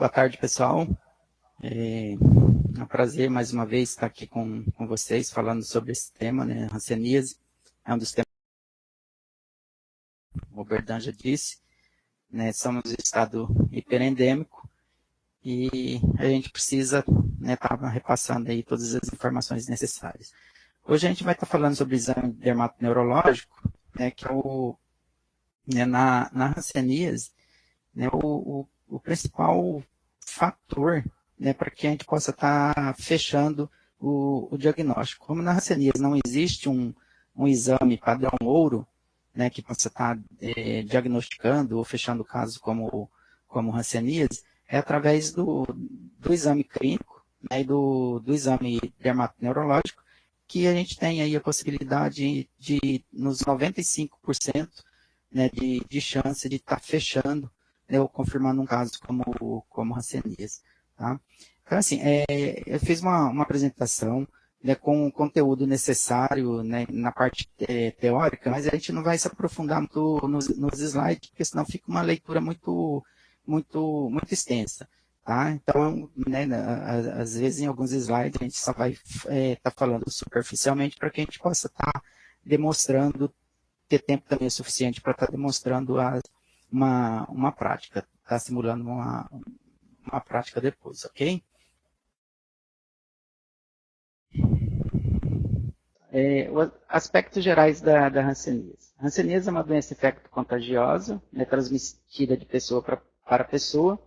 Boa tarde, pessoal. É um prazer, mais uma vez, estar aqui com vocês, falando sobre esse tema, né? Hanseníase é um dos temas, o Berdan já disse, né? Somos um estado hiperendêmico e a gente precisa, né, estar repassando aí todas as informações necessárias. Hoje a gente vai estar falando sobre o exame dermatoneurológico, né, que é né, na hanseníase, né, o principal fator, né, para que a gente possa estar fechando o diagnóstico. Como na hanseníase não existe um exame padrão ouro, né, que possa estar diagnosticando ou fechando o caso como hanseníase, é através do exame clínico, né, e do exame dermatoneurológico, que a gente tem aí a possibilidade de nos 95%, né, de chance de estar fechando, né, ou confirmando um caso como hanseníase, tá? Então, assim, eu fiz uma apresentação, né, com o conteúdo necessário, né, na parte teórica, mas a gente não vai se aprofundar muito nos slides, porque senão fica uma leitura muito extensa, tá? Então, né, às vezes em alguns slides a gente só vai estar falando superficialmente para que a gente possa estar demonstrando, ter tempo também o suficiente para estar demonstrando uma prática, tá simulando uma prática depois, ok? Os aspectos gerais da hanseníase. A hanseníase é uma doença infecto-contagiosa, né, transmitida de pessoa para pessoa,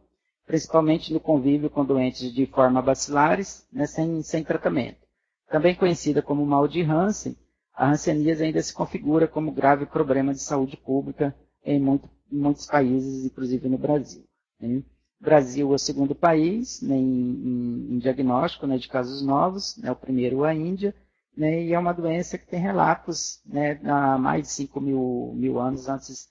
principalmente no convívio com doentes de forma bacilares, né, sem tratamento. Também conhecida como mal de Hansen, a hanseníase ainda se configura como grave problema de saúde pública em muitos países, inclusive no Brasil, né? O Brasil é o segundo país, né, em diagnóstico, né, de casos novos, né, o primeiro a Índia, né, e é uma doença que tem relatos, né, há mais de 5 mil anos antes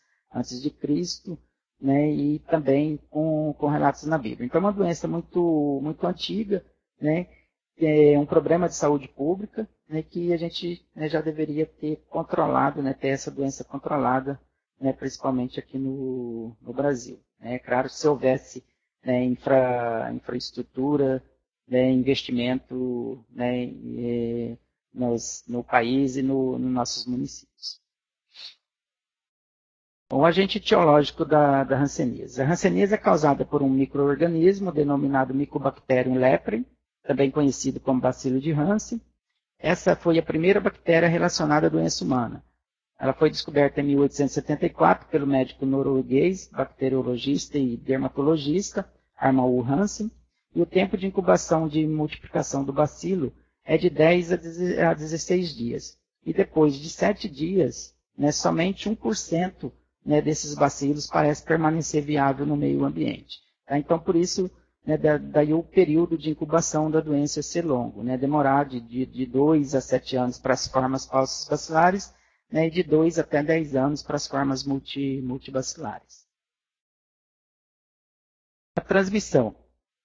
de Cristo, né, e também com relatos na Bíblia. Então, é uma doença muito antiga, né, é um problema de saúde pública, né, que a gente, né, já deveria ter controlado, né, ter essa doença controlada, né, principalmente aqui no Brasil. É claro, se houvesse, né, infraestrutura, né, investimento, né, no país e nos nossos municípios. O agente etiológico da hanseníase. A hanseníase é causada por um micro-organismo denominado Mycobacterium leprae, também conhecido como bacilo de Hansen. Essa foi a primeira bactéria relacionada à doença humana. Ela foi descoberta em 1874 pelo médico norueguês, bacteriologista e dermatologista Arnold Hansen, e o tempo de incubação de multiplicação do bacilo é de 10 a 16 dias. E depois de 7 dias, né, somente 1%, né, desses bacilos parece permanecer viável no meio ambiente. Tá? Então, por isso, né, daí o período de incubação da doença ser longo, né, demorar de 2 a 7 anos para as formas falsas bacilares, né, e de 2 até 10 anos para as formas multibacilares. A transmissão.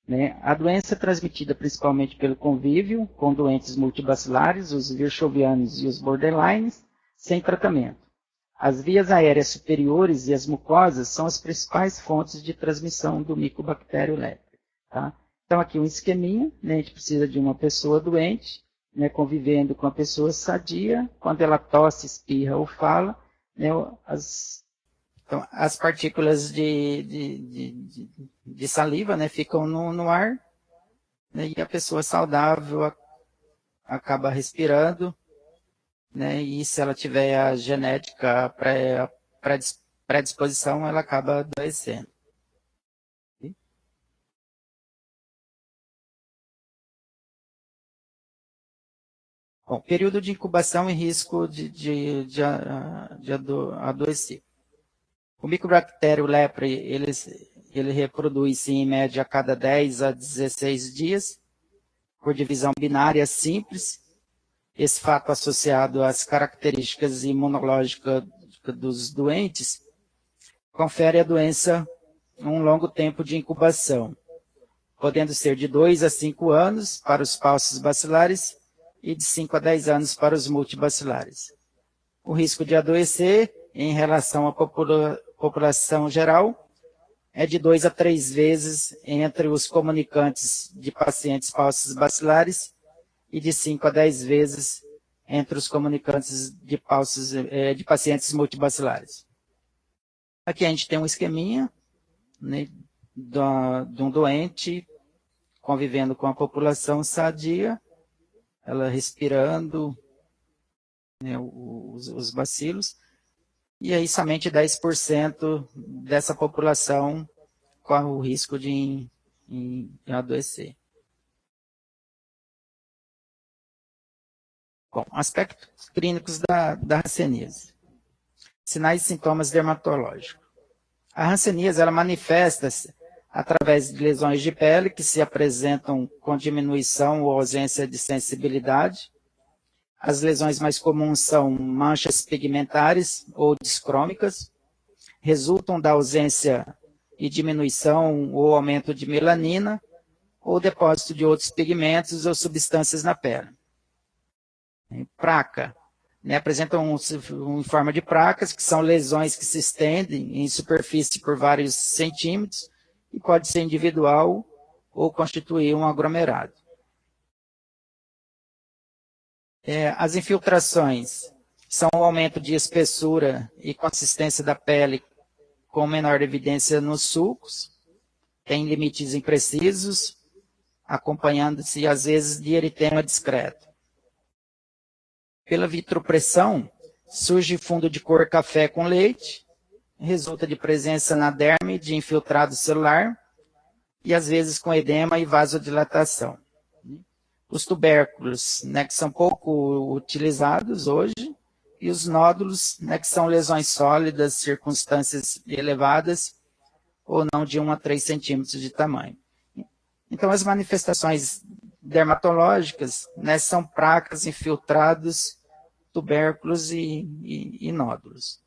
Né? A doença é transmitida principalmente pelo convívio com doentes multibacilares, os virchovianos e os borderlines, sem tratamento. As vias aéreas superiores e as mucosas são as principais fontes de transmissão do Mycobacterium leprae. Tá? Então, aqui um esqueminha, né? A gente precisa de uma pessoa doente, né, convivendo com a pessoa sadia, quando ela tosse, espirra ou fala, né, então, as partículas de saliva, né, ficam no ar, né, e a pessoa saudável acaba respirando, né, e se ela tiver a genética predisposição, ela acaba adoecendo. Bom, período de incubação e risco de adoecer. O Mycobacterium leprae, ele reproduz-se em média a cada 10 a 16 dias, por divisão binária simples. Esse fato associado às características imunológicas dos doentes confere à doença um longo tempo de incubação, podendo ser de 2 a 5 anos para os falsos bacilares e de 5 a 10 anos para os multibacilares. O risco de adoecer em relação à população geral é de 2 a 3 vezes entre os comunicantes de pacientes falsos bacilares e de 5 a 10 vezes entre os comunicantes de pacientes multibacilares. Aqui a gente tem um esqueminha, né, de um doente convivendo com a população sadia, ela respirando, né, os bacilos, e aí somente 10% dessa população corre o risco de adoecer. Bom, aspectos clínicos da hanseníase. Sinais e sintomas dermatológicos. A hanseníase, ela manifesta-se através de lesões de pele que se apresentam com diminuição ou ausência de sensibilidade. As lesões mais comuns são manchas pigmentares ou discrômicas, resultam da ausência e diminuição ou aumento de melanina ou depósito de outros pigmentos ou substâncias na pele. Praca, né, apresentam em forma de placas, que são lesões que se estendem em superfície por vários centímetros e pode ser individual ou constituir um aglomerado. As infiltrações são o aumento de espessura e consistência da pele com menor evidência nos sulcos, tem limites imprecisos, acompanhando-se às vezes de eritema discreto. Pela vitropressão, surge fundo de cor café com leite, resulta de presença na derme de infiltrado celular e às vezes com edema e vasodilatação. Os tubérculos, né, que são pouco utilizados hoje, e os nódulos, né, que são lesões sólidas, circunstâncias elevadas, ou não de 1 a 3 centímetros de tamanho. Então, as manifestações dermatológicas, né, são placas, infiltrados, tubérculos e nódulos.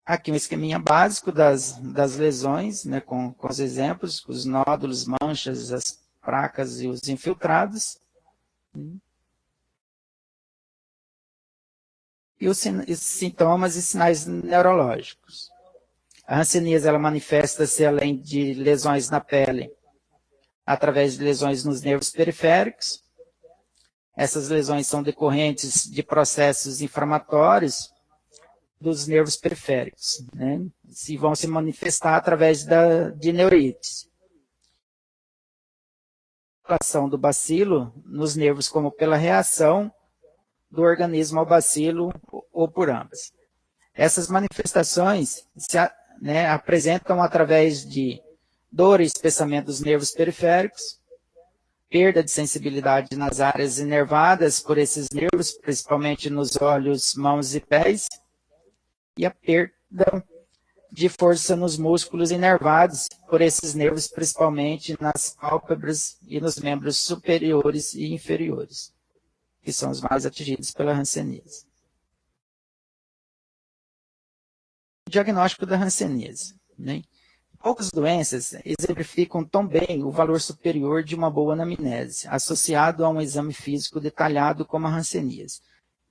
Aqui um esqueminha básico das lesões, né, com os exemplos, os nódulos, manchas, as placas e os infiltrados. E os sintomas e sinais neurológicos. A hanseníase, ela manifesta-se além de lesões na pele, através de lesões nos nervos periféricos. Essas lesões são decorrentes de processos inflamatórios dos nervos periféricos, né? E vão se manifestar através de neurites. A ação do bacilo nos nervos como pela reação do organismo ao bacilo ou por ambas. Essas manifestações né, apresentam através de dor e espessamento dos nervos periféricos, perda de sensibilidade nas áreas inervadas por esses nervos, principalmente nos olhos, mãos e pés, e a perda de força nos músculos inervados por esses nervos, principalmente nas pálpebras e nos membros superiores e inferiores, que são os mais atingidos pela hanseníase. O diagnóstico da hanseníase, né? Poucas doenças exemplificam tão bem o valor superior de uma boa anamnese, associado a um exame físico detalhado como a hanseníase.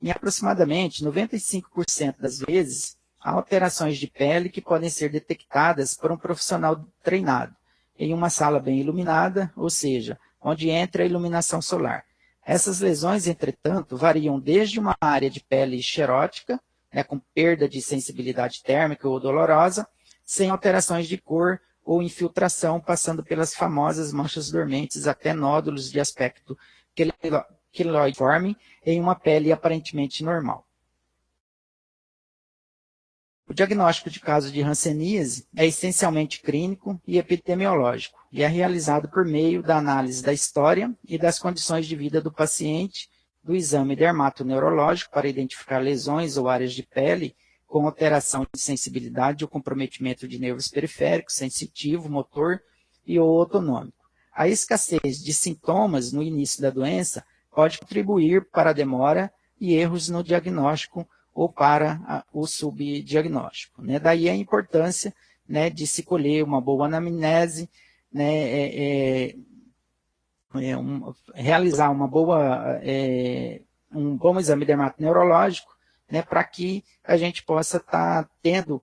Em aproximadamente 95% das vezes, há alterações de pele que podem ser detectadas por um profissional treinado, em uma sala bem iluminada, ou seja, onde entra a iluminação solar. Essas lesões, entretanto, variam desde uma área de pele xerótica, né, com perda de sensibilidade térmica ou dolorosa, sem alterações de cor ou infiltração, passando pelas famosas manchas dormentes até nódulos de aspecto queloiforme em uma pele aparentemente normal. O diagnóstico de caso de hanseníase é essencialmente clínico e epidemiológico e é realizado por meio da análise da história e das condições de vida do paciente, do exame dermatoneurológico para identificar lesões ou áreas de pele com alteração de sensibilidade ou comprometimento de nervos periféricos, sensitivo, motor e ou autonômico. A escassez de sintomas no início da doença pode contribuir para a demora e erros no diagnóstico ou para o subdiagnóstico, né? Daí a importância, né, de se colher uma boa anamnese, né, realizar um bom exame dermatoneurológico, né, para que a gente possa estar tendo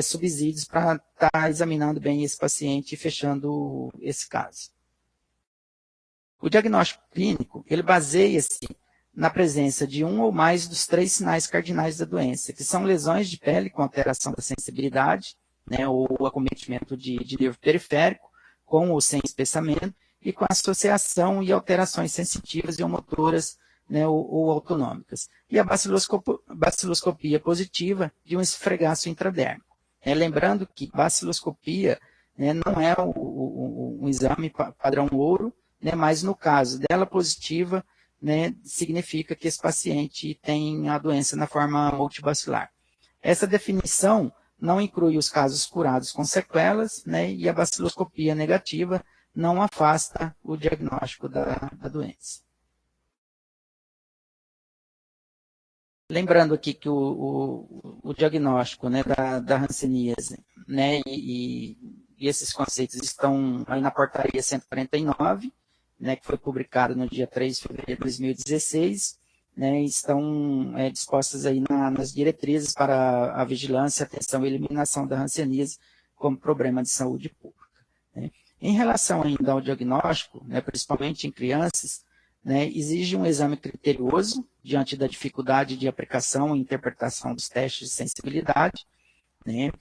subsídios para estar examinando bem esse paciente e fechando esse caso. O diagnóstico clínico, ele baseia-se na presença de um ou mais dos 3 sinais cardinais da doença, que são lesões de pele com alteração da sensibilidade, né, ou acometimento de nervo periférico, com ou sem espessamento, e com associação e alterações sensitivas e ou motoras, né, ou autonômicas. E a baciloscopia positiva de um esfregaço intradérmico. Lembrando que baciloscopia, né, não é um exame padrão ouro, né, mas no caso dela positiva, né, significa que esse paciente tem a doença na forma multibacilar. Essa definição não inclui os casos curados com sequelas, né, e a baciloscopia negativa não afasta o diagnóstico da doença. Lembrando aqui que o diagnóstico, né, da hanseníase, né, e esses conceitos estão aí na portaria 149, né, que foi publicada no dia 3 de fevereiro de 2016, né, estão dispostas aí nas diretrizes para a vigilância, atenção e eliminação da hanseníase como problema de saúde pública. Né. Em relação ainda ao diagnóstico, né, principalmente em crianças, né, exige um exame criterioso diante da dificuldade de aplicação e interpretação dos testes de sensibilidade, né.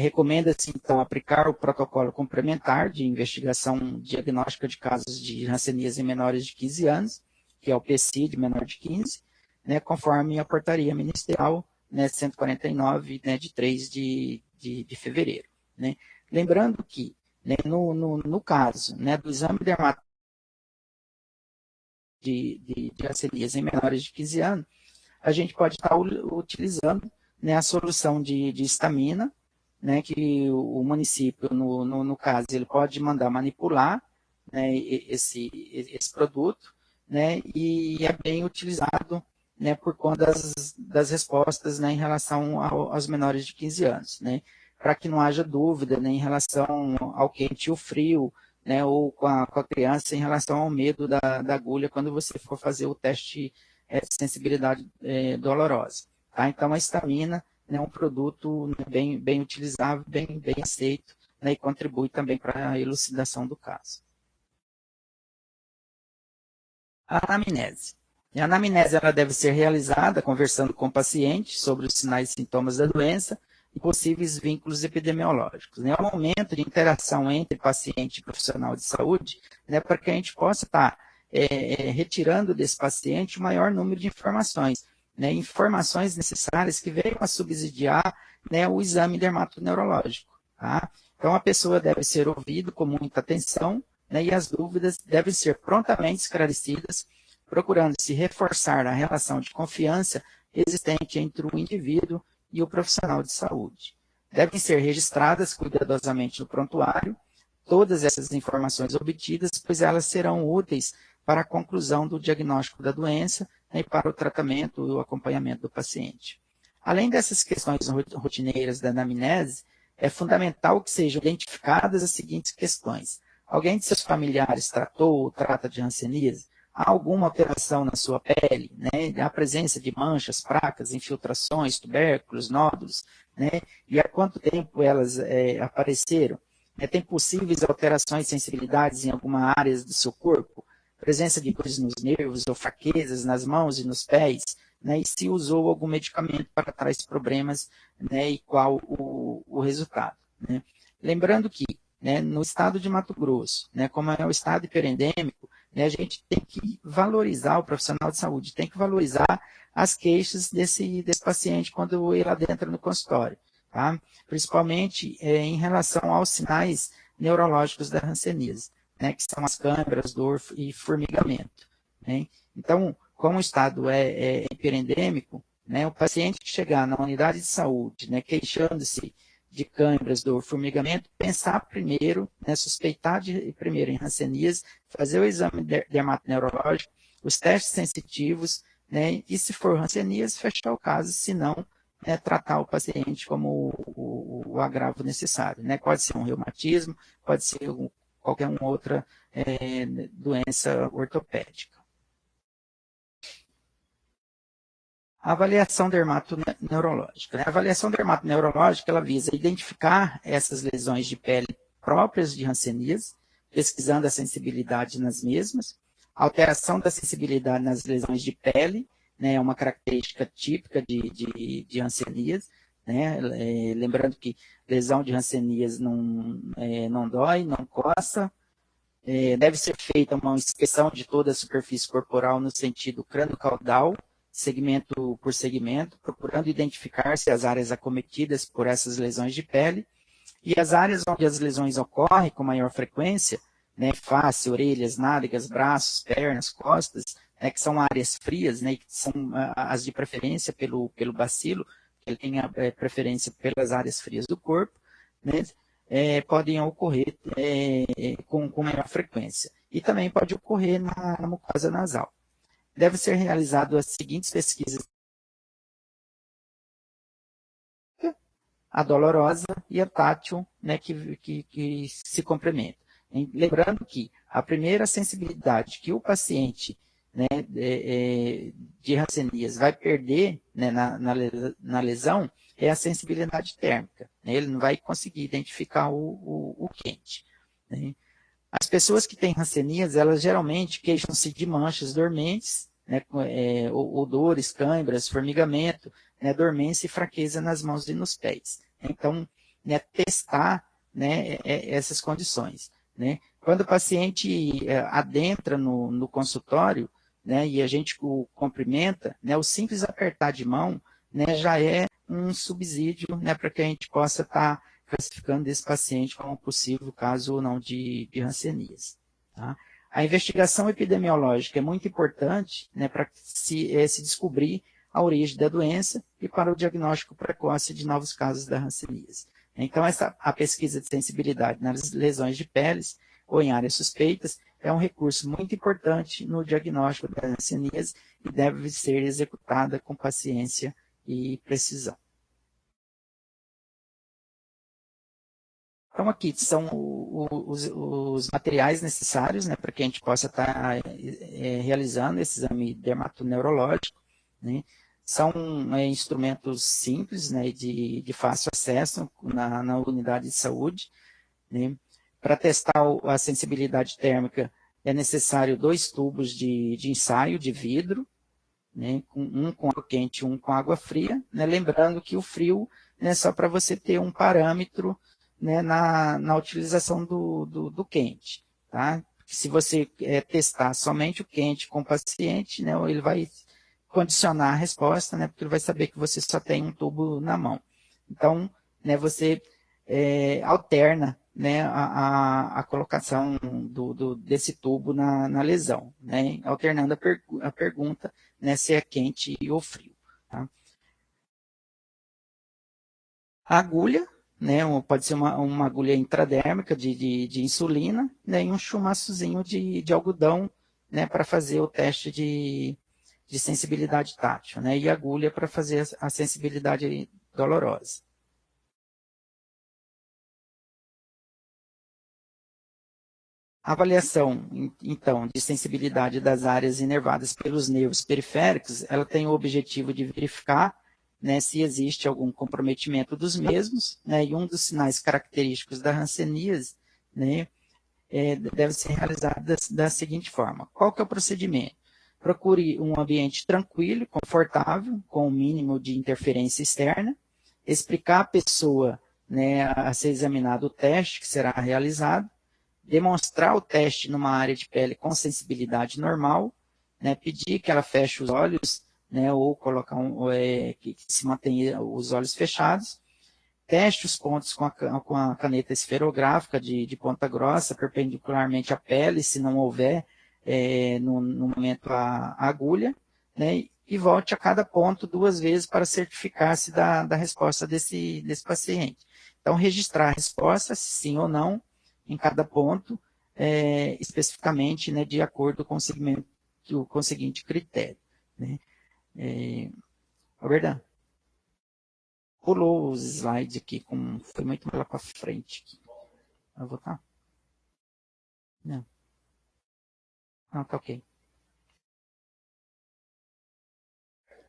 Recomenda-se, então, aplicar o protocolo complementar de investigação diagnóstica de casos de hanseníase em menores de 15 anos, que é o PCID menor de 15, né, conforme a portaria ministerial, né, 149, né, de 3 de fevereiro. Né. Lembrando que, né, no caso, né, do exame dermatológico de hanseníase em menores de 15 anos, a gente pode estar utilizando, né, a solução de histamina, né, que o município, no caso, ele pode mandar manipular, né, esse produto, né, e é bem utilizado, né, por conta das respostas, né, em relação aos menores de 15 anos, né, para que não haja dúvida, né, em relação ao quente e o frio, né, ou com a criança em relação ao medo da agulha quando você for fazer o teste de sensibilidade dolorosa. Tá? Então, a histamina é um produto, né, bem utilizável, bem aceito, né, e contribui também para a elucidação do caso. A anamnese. A anamnese ela deve ser realizada conversando com o paciente sobre os sinais e sintomas da doença e possíveis vínculos epidemiológicos. Né? É um momento de interação entre paciente e profissional de saúde, né, para que a gente possa estar retirando desse paciente o maior número de informações, né, informações necessárias que venham a subsidiar, né, o exame dermatoneurológico. Tá? Então, a pessoa deve ser ouvida com muita atenção, né, e as dúvidas devem ser prontamente esclarecidas, procurando se reforçar a relação de confiança existente entre o indivíduo e o profissional de saúde. Devem ser registradas cuidadosamente no prontuário todas essas informações obtidas, pois elas serão úteis para a conclusão do diagnóstico da doença, né, e para o tratamento e o acompanhamento do paciente. Além dessas questões rotineiras da anamnese, é fundamental que sejam identificadas as seguintes questões. Alguém de seus familiares tratou ou trata de hanseníase? Há alguma alteração na sua pele? Né? Há presença de manchas, placas, infiltrações, tubérculos, nódulos? Né? E há quanto tempo elas apareceram? Tem possíveis alterações e sensibilidades em alguma área do seu corpo? Presença de dores nos nervos ou fraquezas nas mãos e nos pés? Né? E se usou algum medicamento para tais problemas, né? E qual o resultado? Né? Lembrando que, né, no estado de Mato Grosso, né, como é o estado hiperendêmico, né, a gente tem que valorizar o profissional de saúde, tem que valorizar as queixas desse paciente quando ele adentra no consultório, tá? Principalmente em relação aos sinais neurológicos da hanseníase, né, que são as câimbras, dor e formigamento. Né? Então, como o estado é hiperendêmico, né, o paciente que chegar na unidade de saúde, né, queixando-se de câimbras, dor, formigamento, pensar primeiro, né, suspeitar primeiro em hanseníase, fazer o exame dermatoneurológico, os testes sensitivos, né, e se for hanseníase, fechar o caso, se não, né, tratar o paciente como o agravo necessário. Né? Pode ser um reumatismo, pode ser qualquer outra doença ortopédica. A avaliação dermatoneurológica. Né? A avaliação dermatoneurológica ela visa identificar essas lesões de pele próprias de hanseníase, pesquisando a sensibilidade nas mesmas, alteração da sensibilidade nas lesões de pele, né, é uma característica típica de hanseníase, né, lembrando que lesão de hanseníase não dói, não coça, deve ser feita uma inspeção de toda a superfície corporal no sentido crânio-caudal, segmento por segmento, procurando identificar se as áreas acometidas por essas lesões de pele e as áreas onde as lesões ocorrem com maior frequência, né, face, orelhas, nádegas, braços, pernas, costas, né, que são áreas frias, né, que são as de preferência pelo bacilo, que ele tem a preferência pelas áreas frias do corpo, né, podem ocorrer com maior frequência. E também pode ocorrer na mucosa nasal. Deve ser realizado as seguintes pesquisas: a dolorosa e a tátil, né, que se complementam. Lembrando que a primeira sensibilidade que o paciente, né, de hanseníase vai perder, né, na lesão é a sensibilidade térmica. Né, ele não vai conseguir identificar o quente. Né. As pessoas que têm hanseníase, elas geralmente queixam-se de manchas dormentes, né, odores, câimbras, formigamento, né, dormência e fraqueza nas mãos e nos pés. Então, né, testar, né, essas condições. Né. Quando o paciente adentra no consultório, né, e a gente o cumprimenta, né, o simples apertar de mão, né, já é um subsídio, né, para que a gente possa estar classificando esse paciente como possível caso ou não de hanseníase. Tá? A investigação epidemiológica é muito importante, né, para se descobrir a origem da doença e para o diagnóstico precoce de novos casos da hanseníase. Então, a pesquisa de sensibilidade nas lesões de peles ou em áreas suspeitas é um recurso muito importante no diagnóstico da hanseníase e deve ser executada com paciência e precisão. Então, aqui são os materiais necessários, né, para que a gente possa estar realizando esse exame dermatoneurológico. Né. São instrumentos simples, né, de fácil acesso na unidade de saúde. Né. Para testar a sensibilidade térmica, é necessário 2 tubos de ensaio de vidro, né, um com água quente e um com água fria. Né, lembrando que o frio é só para você ter um parâmetro, né, na utilização do quente. Tá? Se você testar somente o quente com o paciente, né, ele vai condicionar a resposta, né, porque ele vai saber que você só tem um tubo na mão. Então, né, você alterna, né, a colocação desse tubo na lesão, né, alternando a pergunta, né, se é quente ou frio. Tá? A agulha, né, pode ser uma agulha intradérmica de insulina, né, e um chumaçozinho de algodão, né, para fazer o teste de sensibilidade tátil, né, e agulha para fazer a sensibilidade dolorosa. A avaliação, então, de sensibilidade das áreas inervadas pelos nervos periféricos, ela tem o objetivo de verificar, né, se existe algum comprometimento dos mesmos, né, e um dos sinais característicos da hanseníase, né, deve ser realizado da seguinte forma. Qual que é o procedimento? Procure um ambiente tranquilo, confortável, com o mínimo de interferência externa, explicar à pessoa, né, a ser examinado o teste que será realizado, demonstrar o teste numa área de pele com sensibilidade normal, né, pedir que ela feche os olhos, né, ou colocar que se mantenha os olhos fechados, teste os pontos com a caneta esferográfica de ponta grossa, perpendicularmente à pele, se não houver no momento a agulha, né, e volte a cada ponto 2 vezes para certificar-se da resposta desse paciente. Então, registrar a resposta, se sim ou não, em cada ponto, especificamente, né, de acordo com o seguinte critério. Né. Verdade. Pulou os slides aqui, foi muito lá para frente. Aqui. Eu vou tá? Não, não, tá ok.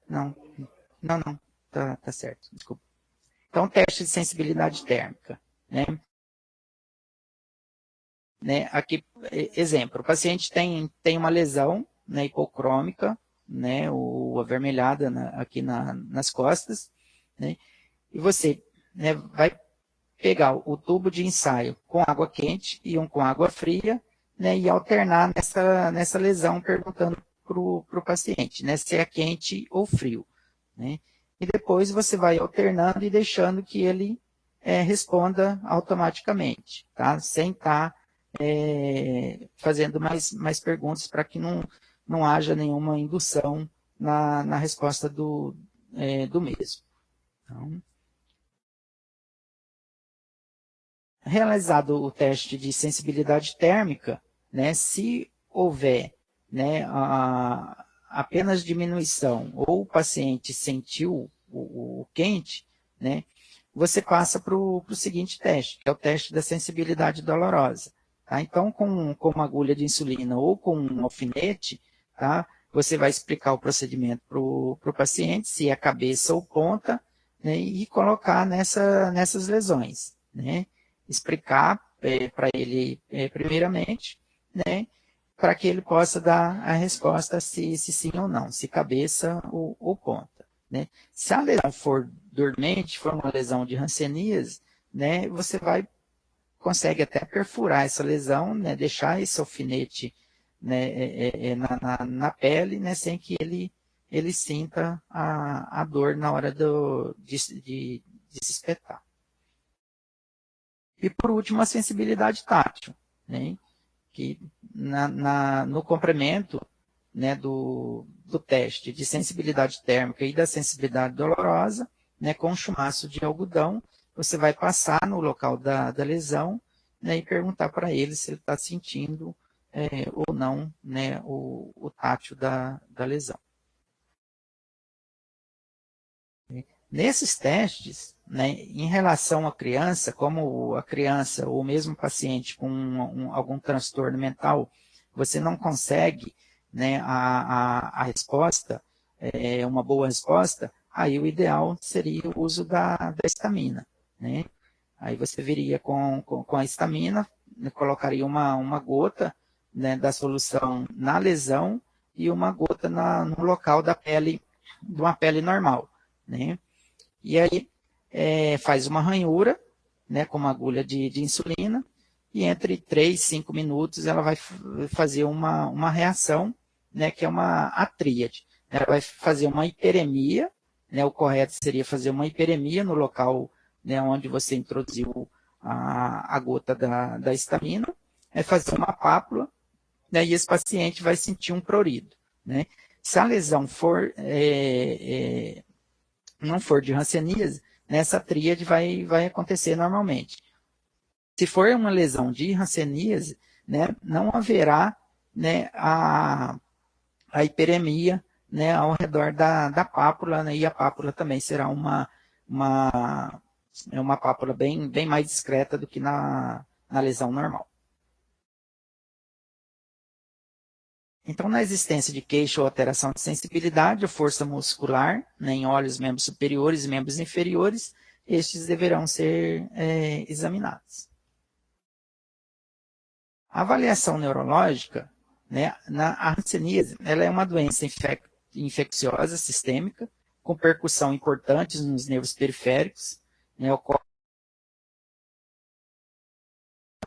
Não, não, tá certo, desculpa. Então, teste de sensibilidade térmica, né? Aqui, exemplo, o paciente tem uma lesão, né, hipocrômica, né, ou avermelhada aqui nas costas, né, e você, né, vai pegar o tubo de ensaio com água quente e um com água fria, né, e alternar nessa lesão, perguntando para o paciente, né, se é quente ou frio, né, e depois você vai alternando e deixando que ele responda automaticamente, tá, sem estar fazendo mais perguntas para que não haja nenhuma indução na resposta do mesmo. Então, realizado o teste de sensibilidade térmica, né, se houver, né, apenas diminuição ou o paciente sentiu o quente, né, você passa para o seguinte teste, que é o teste da sensibilidade dolorosa. Tá? Então, com uma agulha de insulina ou com um alfinete, tá, você vai explicar o procedimento para o paciente, se é cabeça ou ponta, né, e colocar nessas lesões, né? Explicar para ele primeiramente, né, para que ele possa dar a resposta se sim ou não, se cabeça ou ponta. Né? Se a lesão for dormente, for uma lesão de hanseníase, né, você consegue até perfurar essa lesão, né, deixar esse alfinete, né, na pele, né, sem que ele sinta a dor na hora de se espetar. E, por último, a sensibilidade tátil, né? Que no complemento, né, do teste de sensibilidade térmica e da sensibilidade dolorosa, né, com um chumaço de algodão, você vai passar no local da lesão, né, e perguntar para ele se ele está sentindo ou não, né, o tátil da lesão. Nesses testes, né, em relação à criança, como a criança ou mesmo paciente com algum transtorno mental, você não consegue, né, a resposta, uma boa resposta, aí o ideal seria o uso da estamina. Né? Aí você viria com a estamina, né, colocaria uma gota, né, da solução na lesão e uma gota no local da pele, de uma pele normal. Né? E aí faz uma ranhura, né, com uma agulha de insulina, e entre 3 e 5 minutos ela vai fazer uma reação, né, que é a tríade. Ela vai fazer uma hiperemia, né, o correto seria fazer uma hiperemia no local, né, onde você introduziu a gota da estamina, fazer uma pápula, né, e esse paciente vai sentir um prurido. Né? Se a lesão não for de hanseníase, essa tríade vai acontecer normalmente. Se for uma lesão de hanseníase, né, não haverá, né, a hiperemia, né, ao redor da pápula, né, e a pápula também será uma pápula bem mais discreta do que na lesão normal. Então, na existência de queixa ou alteração de sensibilidade ou força muscular, né, em olhos, membros superiores e membros inferiores, estes deverão ser examinados. A avaliação neurológica, né, a hanseníase, ela é uma doença infecciosa sistêmica, com percussão importante nos nervos periféricos, né, ocorre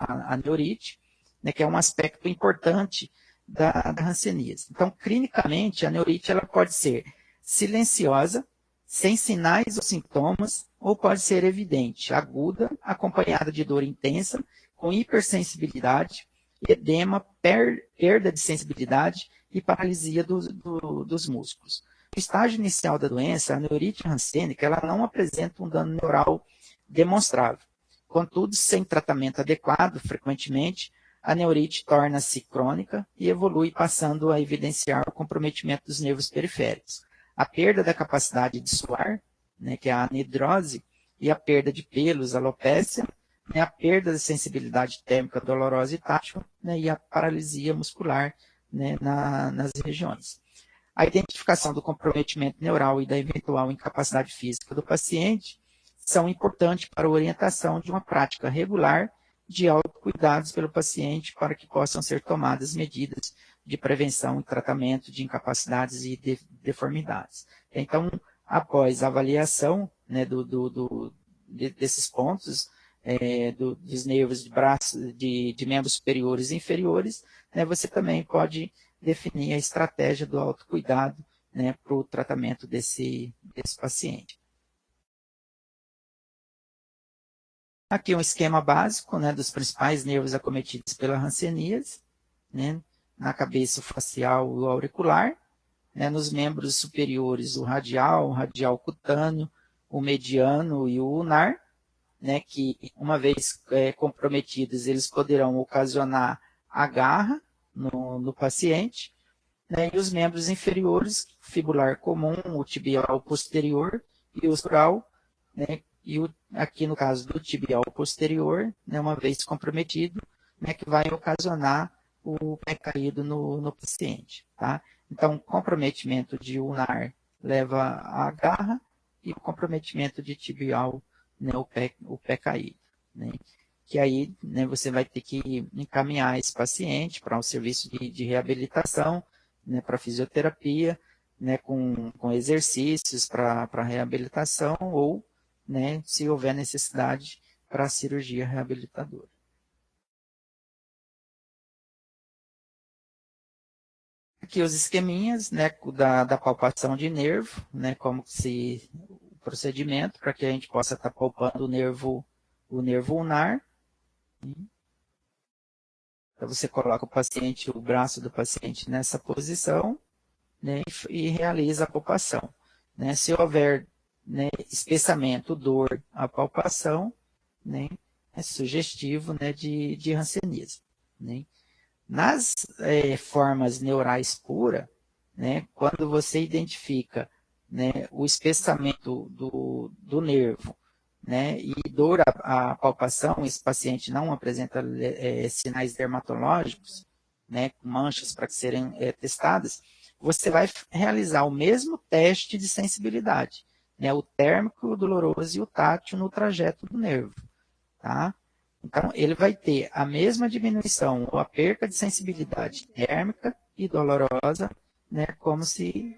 a neurite, né, que é um aspecto importante da hanseníase. Então, clinicamente, a neurite ela pode ser silenciosa, sem sinais ou sintomas, ou pode ser evidente, aguda, acompanhada de dor intensa, com hipersensibilidade, edema, perda de sensibilidade e paralisia dos músculos. No estágio inicial da doença, a neurite hansênica ela não apresenta um dano neural demonstrável. Contudo, sem tratamento adequado, frequentemente, a neurite torna-se crônica e evolui passando a evidenciar o comprometimento dos nervos periféricos. A perda da capacidade de suar, né, que é a anidrose, e a perda de pelos, alopécia, né, a perda da sensibilidade térmica dolorosa e tátil, né, e a paralisia muscular, né, nas regiões. A identificação do comprometimento neural e da eventual incapacidade física do paciente são importantes para a orientação de uma prática regular de autocuidados pelo paciente para que possam ser tomadas medidas de prevenção e tratamento de incapacidades e deformidades. Então, após a avaliação, né, desses pontos, dos nervos de braço, de membros superiores e inferiores, né, você também pode definir a estratégia do autocuidado, né, para o tratamento desse paciente. Aqui um esquema básico, né, dos principais nervos acometidos pela hanseníase, né, na cabeça facial e o auricular, né, nos membros superiores o radial cutâneo, o mediano e o ulnar, né, que uma vez comprometidos, eles poderão ocasionar agarra no paciente, né, e os membros inferiores, fibular comum, o tibial posterior e o sural, né, e aqui no caso do tibial posterior, né, uma vez comprometido, né, que vai ocasionar o pé caído no paciente. Tá? Então, comprometimento de ulnar leva a garra e o comprometimento de tibial, né, o pé caído. Né? Que aí, né, você vai ter que encaminhar esse paciente para um serviço de reabilitação, né, para fisioterapia, né, com exercícios para reabilitação ou, né, se houver necessidade, para cirurgia reabilitadora. Aqui os esqueminhas, né, da palpação de nervo, né, como se o procedimento para que a gente possa estar palpando o nervo ulnar. Então você coloca o braço do paciente nessa posição, né, e realiza a palpação. Né? Se houver, né, espessamento, dor, a palpação, né, é sugestivo, né, de hanseníase. Né? Nas formas neurais puras, né, quando você identifica, né, o espessamento do nervo, né, e dor a palpação, esse paciente não apresenta sinais dermatológicos, né, manchas para serem testadas, você vai realizar o mesmo teste de sensibilidade, né, o térmico, o doloroso e o tátil no trajeto do nervo. Tá? Então, ele vai ter a mesma diminuição ou a perca de sensibilidade térmica e dolorosa, né, como se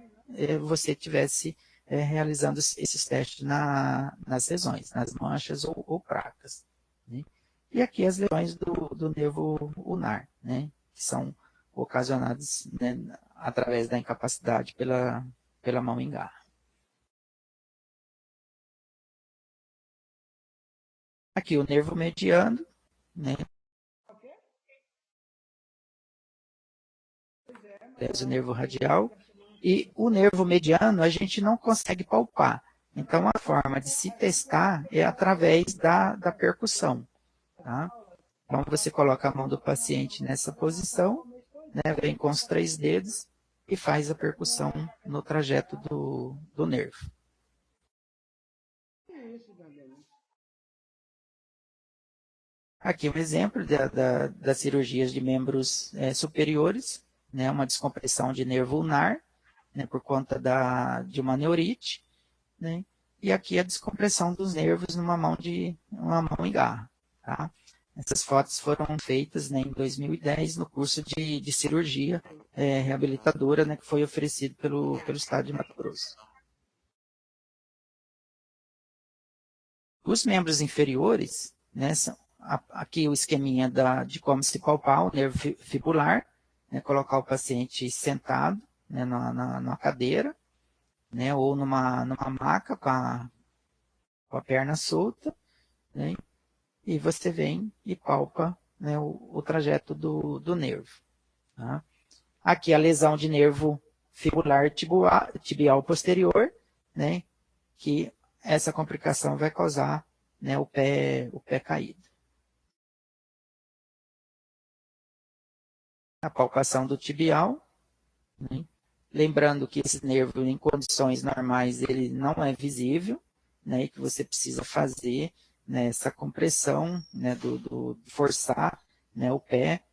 você tivesse realizando esses testes nas lesões, nas manchas ou placas. Né? E aqui as lesões do nervo ulnar, né, que são ocasionadas, né, através da incapacidade pela mão em garra. Aqui o nervo mediano, né, o nervo radial, e o nervo mediano a gente não consegue palpar. Então, a forma de se testar é através da percussão. Tá? Então, você coloca a mão do paciente nessa posição, né, vem com os 3 dedos e faz a percussão no trajeto do nervo. Aqui um exemplo das cirurgias de membros superiores, né, uma descompressão de nervo ulnar, né, por conta de uma neurite, né, e aqui a descompressão dos nervos numa mão em garra. Tá? Essas fotos foram feitas, né, em 2010 no curso de cirurgia reabilitadora, né, que foi oferecido pelo estado de Mato Grosso. Os membros inferiores, né, são aqui o esqueminha de como se palpar o nervo fibular, né, colocar o paciente sentado, né, numa cadeira, né, ou numa maca com a perna solta, né, e você vem e palpa, né, o trajeto do nervo. Tá? Aqui a lesão de nervo fibular tibial posterior, né, que essa complicação vai causar, né, o pé caído. A palpação do tibial, né? Lembrando que esse nervo, em condições normais, ele não é visível, né? E que você precisa fazer, né, essa compressão, né, forçar, né, o pé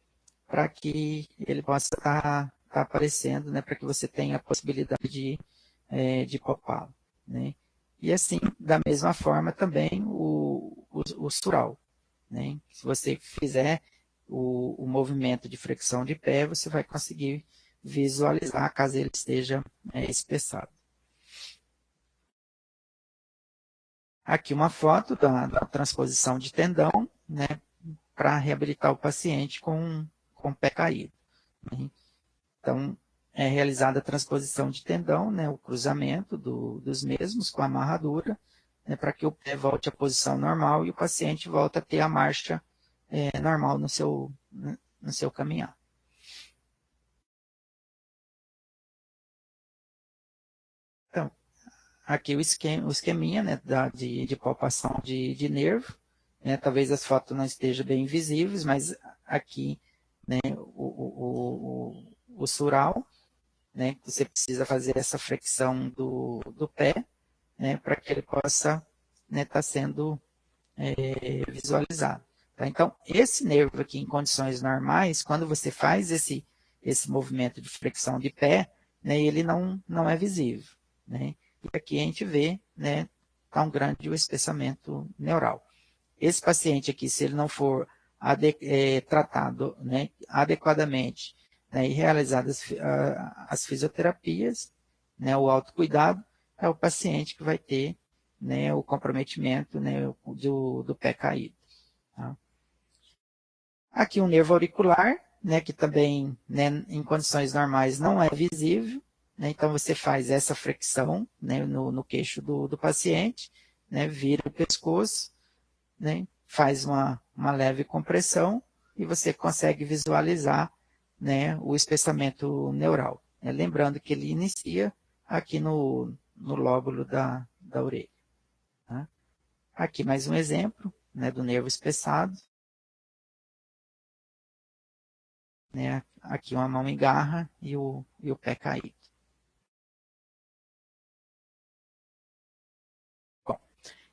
para que ele possa estar tá aparecendo, né, para que você tenha a possibilidade de palpá-lo, né. E assim, da mesma forma também o sural, né. Se você fizer o movimento de flexão de pé, você vai conseguir visualizar caso ele esteja espessado. Aqui uma foto da transposição de tendão, né, para reabilitar o paciente com o pé caído, né. Então, é realizada a transposição de tendão, né, o cruzamento dos mesmos com a amarradura, né, para que o pé volte à posição normal e o paciente volte a ter a marcha normal no seu caminhar. Então, aqui o esqueminha, né, de palpação de nervo, né, talvez as fotos não estejam bem visíveis, mas aqui, né, o sural, né, você precisa fazer essa flexão do pé, né, para que ele possa estar sendo visualizado. Tá? Então, esse nervo aqui em condições normais, quando você faz esse movimento de flexão de pé, né, ele não é visível. Né? E aqui a gente vê, né, tão grande o espessamento neural. Esse paciente aqui, se ele não for tratado, né, adequadamente, né, e realizadas as fisioterapias, né, o autocuidado, é o paciente que vai ter, né, o comprometimento, né, do pé caído. Tá? Aqui um nervo auricular, né, que também, né, em condições normais não é visível, né, então você faz essa flexão, né, no queixo do paciente, né, vira o pescoço, né, faz uma leve compressão e você consegue visualizar, né, o espessamento neural. Né, lembrando que ele inicia aqui no lóbulo da orelha. Tá? Aqui mais um exemplo, né, do nervo espessado. Né, aqui uma mão em garra e o pé caído. Bom,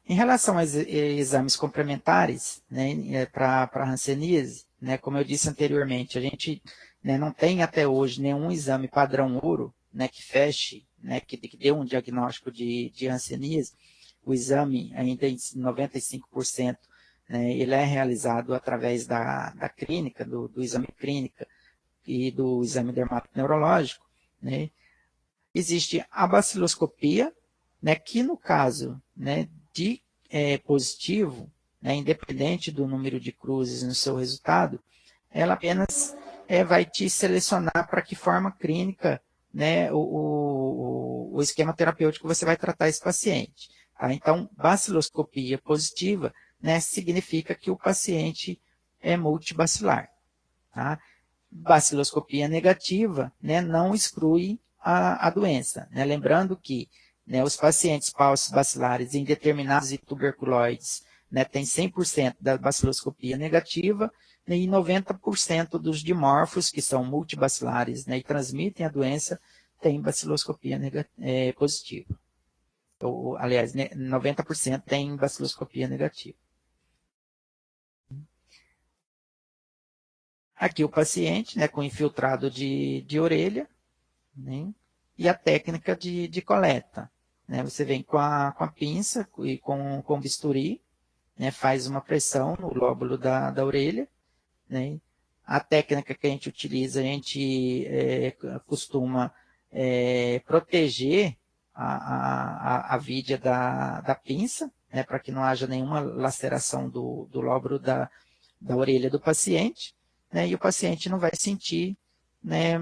em relação aos exames complementares, né, para a hanseníase, né, como eu disse anteriormente, a gente, né, não tem até hoje nenhum exame padrão ouro, né, que feche, né, que dê um diagnóstico de hanseníase. O exame ainda em 95%, né, ele é realizado através da clínica, do exame clínica e do exame dermatoneurológico, né. Existe a baciloscopia, né, que no caso, né, de positivo, né, independente do número de cruzes no seu resultado, ela apenas vai te selecionar para que forma clínica, né, o esquema terapêutico você vai tratar esse paciente. Tá? Então, baciloscopia positiva, né, significa que o paciente é multibacilar. Tá? Baciloscopia negativa, né, não exclui a doença. Né? Lembrando que, né, os pacientes paucibacilares em determinados tuberculoides, né, tem 100% da baciloscopia negativa, né, e 90% dos dimorfos, que são multibacilares, né, e transmitem a doença, tem baciloscopia positiva. Aliás, 90% tem baciloscopia negativa. Aqui o paciente, né, com infiltrado de orelha, né, e a técnica de coleta. Né, você vem com a pinça e com o bisturi, né, faz uma pressão no lóbulo da orelha. Né, a técnica que a gente utiliza, a gente costuma proteger a vídea da pinça, né, para que não haja nenhuma laceração do lóbulo da orelha do paciente, né, e o paciente não vai sentir, né,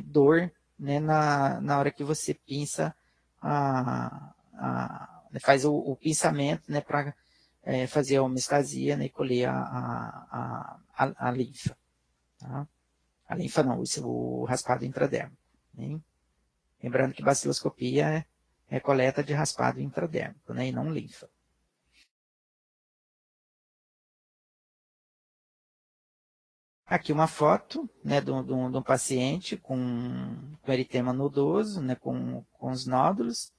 dor, né, na hora que você pinça, faz o pinçamento, né, para fazer a homeostasia, né, e colher a linfa. Tá? A linfa não, o raspado intradérmico. Né? Lembrando que baciloscopia é coleta de raspado intradérmico, né, e não linfa. Aqui uma foto, né, de um paciente com eritema nodoso, né, com os nódulos.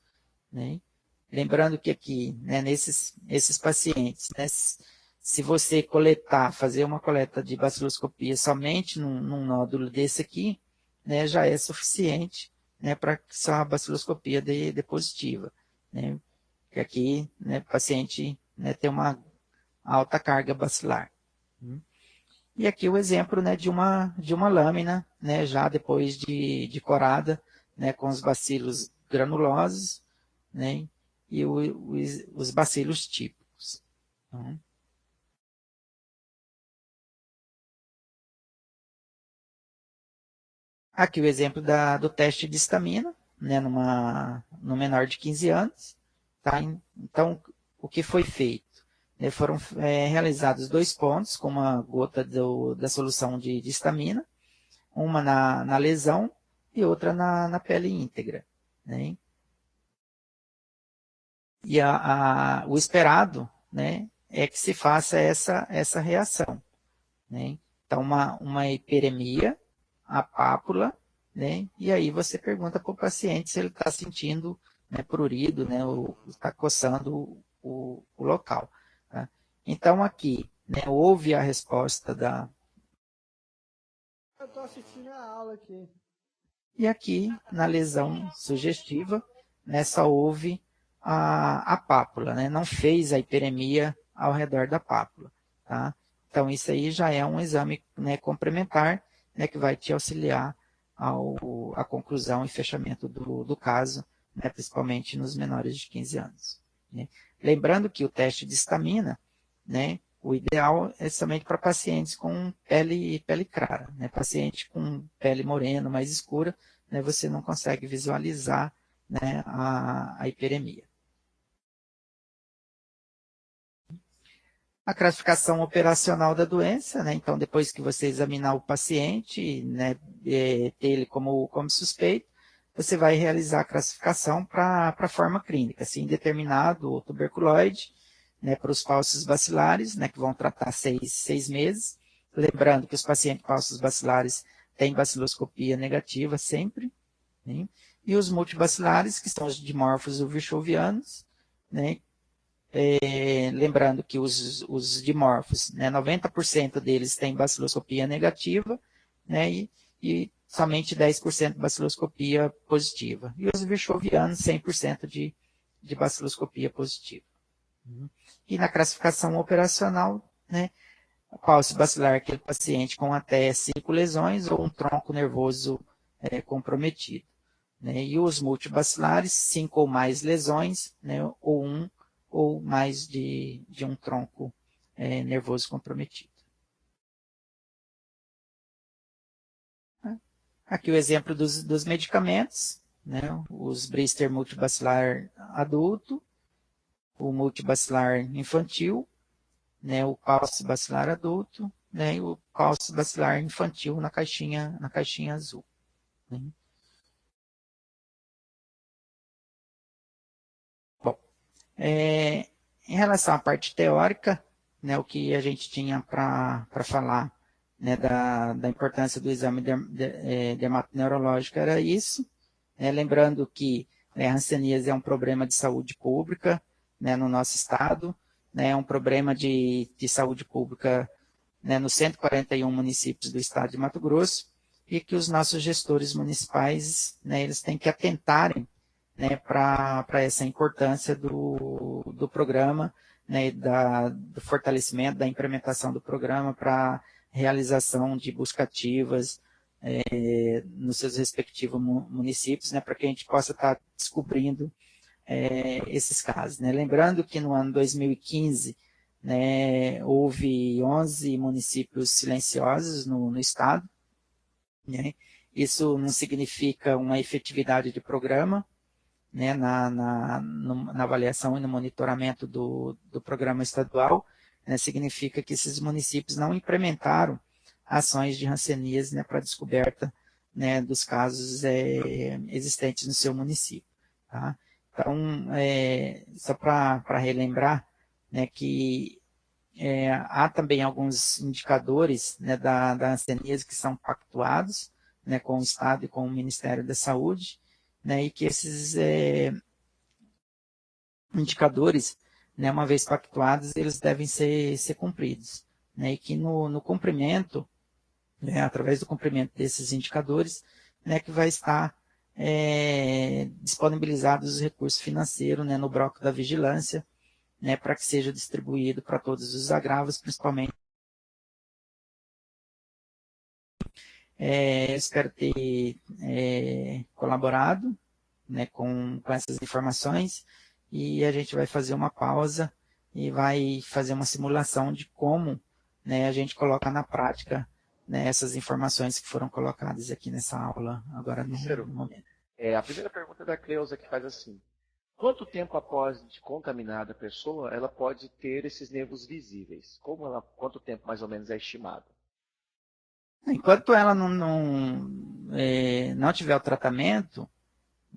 Né? Lembrando que aqui, né, esses pacientes, né, se você fazer uma coleta de baciloscopia somente num nódulo desse aqui, né, já é suficiente, né, para sua baciloscopia de positiva, né, que aqui, né, o paciente, né, tem uma alta carga bacilar. E aqui o exemplo, né, de uma lâmina, né, já depois de corada, né, com os bacilos granulosos, né, e os bacilos típicos. Então, aqui o exemplo do teste de estamina, né, no menor de 15 anos. Tá? Então, o que foi feito? Foram realizados 2 pontos com uma gota da solução de estamina, uma na lesão e outra na pele íntegra. Né? E o esperado, né, é que se faça essa reação. Né? Então, uma hiperemia, a pápula, né? E aí você pergunta para o paciente se ele está sentindo, né, prurido, né, ou está coçando o local. Tá? Então, aqui, né, houve a resposta da... Eu estou assistindo a aula aqui. E aqui, na lesão sugestiva, né, só houve a pápula, né? Não fez a hiperemia ao redor da pápula. Tá? Então, isso aí já é um exame, né, complementar, né, que vai te auxiliar à conclusão e fechamento do caso, né, principalmente nos menores de 15 anos. Né? Lembrando que o teste de estamina, né, o ideal é somente para pacientes com pele clara. Né? Paciente com pele morena, mais escura, né, você não consegue visualizar, né, a hiperemia. A classificação operacional da doença, né, então depois que você examinar o paciente, né, ter ele como suspeito, você vai realizar a classificação para a forma clínica, assim, determinado o tuberculoide, né, para os falsos bacilares, né, que vão tratar 6 meses, lembrando que os pacientes falsos bacilares têm baciloscopia negativa sempre, né, e os multibacilares, que são os dimorfos virchovianos, né, lembrando que os dimorfos, né, 90% deles têm baciloscopia negativa, né, e somente 10% baciloscopia positiva. E os virchovianos, 100% de baciloscopia positiva. E na classificação operacional, né, falso bacilar, aquele paciente com até 5 lesões ou um tronco nervoso comprometido. Né, e os multibacilares, 5 ou mais lesões, né, ou um ou mais de um tronco nervoso comprometido. Aqui o exemplo dos medicamentos, né, os blister multibacilar adulto, o multibacilar infantil, né, o cálcio bacilar adulto, né, e o cálcio bacilar infantil na caixinha azul. Né. Bom, em relação à parte teórica, né, o que a gente tinha para falar, né, da importância do exame dermatoneurológico era isso, né, lembrando que a hanseníase é um problema de saúde pública, né, no nosso estado, né, é um problema de saúde pública, né, nos 141 municípios do estado de Mato Grosso, e que os nossos gestores municipais, né, eles têm que atentarem, né, para essa importância do programa, né, do fortalecimento, da implementação do programa para realização de busca ativas nos seus respectivos municípios, né, para que a gente possa estar descobrindo esses casos. Né. Lembrando que no ano 2015, né, houve 11 municípios silenciosos no estado, né. Isso não significa uma efetividade de programa, né, na avaliação e no monitoramento do programa estadual, né, significa que esses municípios não implementaram ações de hanseníase, né, para descoberta, né, dos casos existentes no seu município. Tá? Então, só para relembrar, né, que há também alguns indicadores, né, da hanseníase que são pactuados, né, com o Estado e com o Ministério da Saúde, né, e que esses indicadores, né, uma vez pactuados, eles devem ser cumpridos. Né, e que no cumprimento, né, através do cumprimento desses indicadores, né, que vai estar disponibilizados os recursos financeiros, né, no bloco da vigilância, né, para que seja distribuído para todos os agravos, principalmente. Espero ter colaborado, né, com essas informações, e a gente vai fazer uma pausa e vai fazer uma simulação de como, né, a gente coloca na prática, né, essas informações que foram colocadas aqui nessa aula, agora no momento. A primeira pergunta é da Cleusa, que faz assim: quanto tempo após de contaminada a pessoa, ela pode ter esses nervos visíveis? Quanto tempo mais ou menos é estimado? Enquanto ela não tiver o tratamento,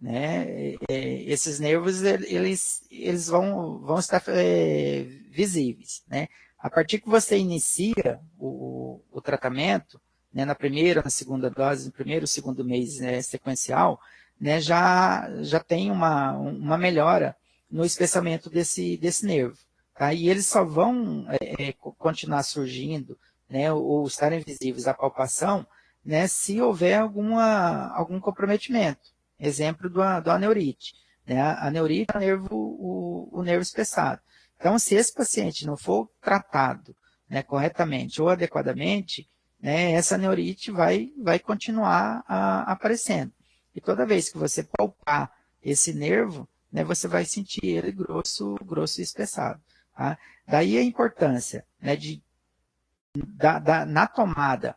né, esses nervos eles vão estar visíveis, né? A partir que você inicia o tratamento, né, na primeira, na segunda dose, no primeiro, segundo mês sequencial, né, já tem uma melhora no espessamento desse nervo, tá? E eles só vão continuar surgindo, né, ou estarem visíveis à palpação, né, se houver algum comprometimento. Exemplo do aneurite. Né? A aneurite é o nervo espessado. Então, se esse paciente não for tratado, né, corretamente ou adequadamente, né, essa aneurite vai continuar aparecendo. E toda vez que você palpar esse nervo, né, você vai sentir ele grosso e espessado. Tá? Daí a importância, né, na tomada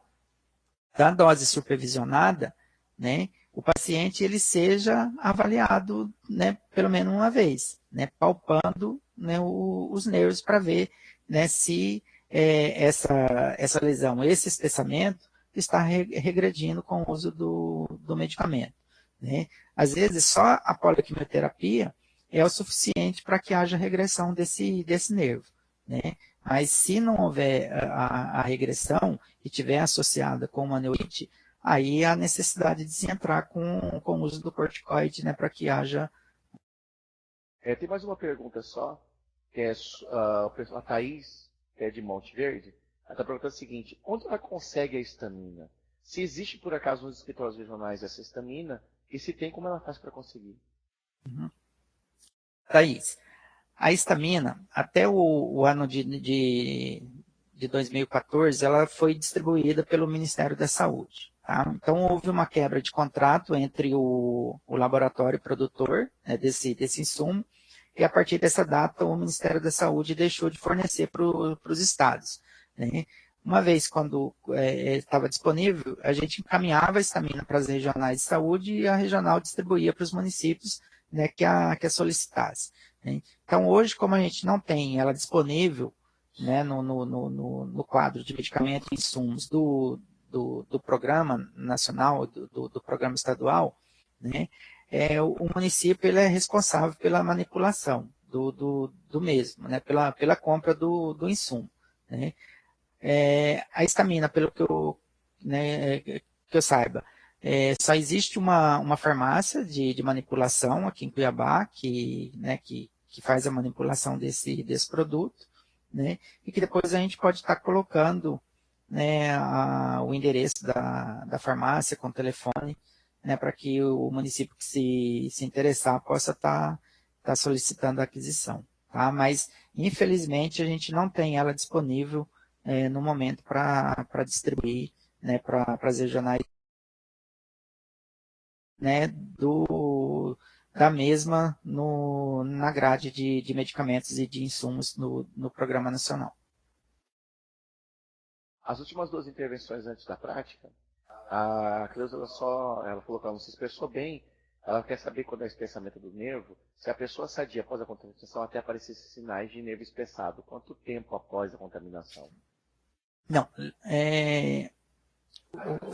da dose supervisionada, né, o paciente ele seja avaliado, né, pelo menos uma vez, né, palpando, né, os nervos para ver, né, se essa lesão, esse espessamento está regredindo com o uso do medicamento. Né. Às vezes só a poliquimioterapia é o suficiente para que haja regressão desse nervo. Né. Mas se não houver a regressão e tiver associada com uma neurite, aí há necessidade de se entrar com o uso do corticoide, né, para que haja... Tem mais uma pergunta só, que é a Thaís, que é de Monte Verde. Ela está perguntando o seguinte: onde ela consegue a histamina? Se existe, por acaso, nos escritórios regionais essa histamina, e se tem, como ela faz para conseguir? Uhum. Thaís, a histamina, até o ano de 2014, ela foi distribuída pelo Ministério da Saúde. Tá? Então, houve uma quebra de contrato entre o laboratório produtor, né, desse insumo, e a partir dessa data o Ministério da Saúde deixou de fornecer para os estados. Né? Uma vez quando estava disponível, a gente encaminhava a histamina para as regionais de saúde e a regional distribuía para os municípios, né, que a solicitasse. Né? Então, hoje, como a gente não tem ela disponível, né, no quadro de medicamentos e insumos do programa nacional, do programa estadual, né, o município ele é responsável pela manipulação do mesmo, né, pela compra do insumo. Né. A histamina, pelo que eu saiba, só existe uma farmácia de manipulação aqui em Cuiabá que faz a manipulação desse produto, né, e que depois a gente pode estar colocando, né, o endereço da farmácia com o telefone, né, para que o município que se interessar possa estar solicitando a aquisição. Tá? Mas, infelizmente, a gente não tem ela disponível no momento para distribuir, né, para as regionais, né, da mesma na grade de medicamentos e de insumos no Programa Nacional. As últimas duas intervenções antes da prática, a Cleusa ela falou que ela não se expressou bem. Ela quer saber quando é o espessamento do nervo, se a pessoa sadia após a contaminação até aparecer esses sinais de nervo espessado. Quanto tempo após a contaminação? Não,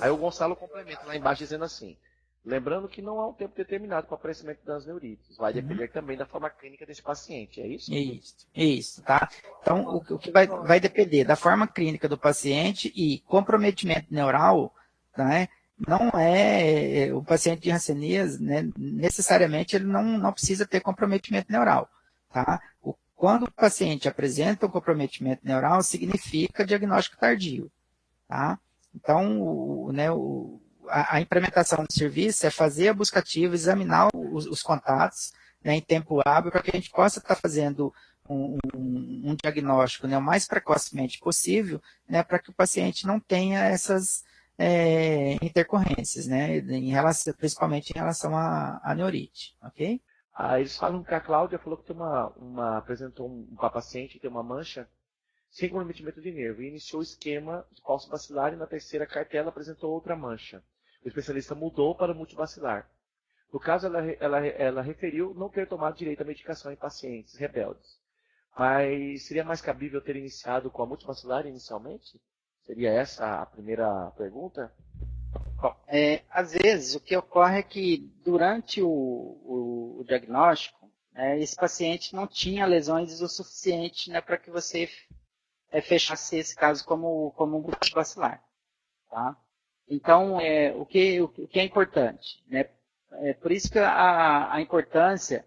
Aí o Gonçalo complementa lá embaixo dizendo assim: lembrando que não há um tempo determinado para o aparecimento das neurites, vai depender também da forma clínica desse paciente, é isso? Isso, tá? Então, o que vai depender da forma clínica do paciente e comprometimento neural, tá? Não o paciente de Hanseníase, né, necessariamente ele não precisa ter comprometimento neural, tá? Quando o paciente apresenta um comprometimento neural, significa diagnóstico tardio, tá? Então, a implementação do serviço é fazer a busca ativa, examinar os contatos, né, em tempo hábil, para que a gente possa estar fazendo um diagnóstico, né, o mais precocemente possível, né, para que o paciente não tenha essas intercorrências, né, principalmente em relação à neurite, ok? Eles falam que a Cláudia falou que apresentou uma paciente que tem uma mancha sem comprometimento de nervo e iniciou o esquema de pulso bacilar e na terceira cartela apresentou outra mancha. O especialista mudou para multibacilar. No caso, ela referiu não ter tomado direito à medicação em pacientes rebeldes. Mas seria mais cabível ter iniciado com a multibacilar inicialmente? Seria essa a primeira pergunta? Bom, às vezes o que ocorre é que durante o diagnóstico, esse paciente não tinha lesões o suficiente, né, para que você fechasse esse caso como multibacilar. Tá? Então, o que é importante? Né? Por isso que a importância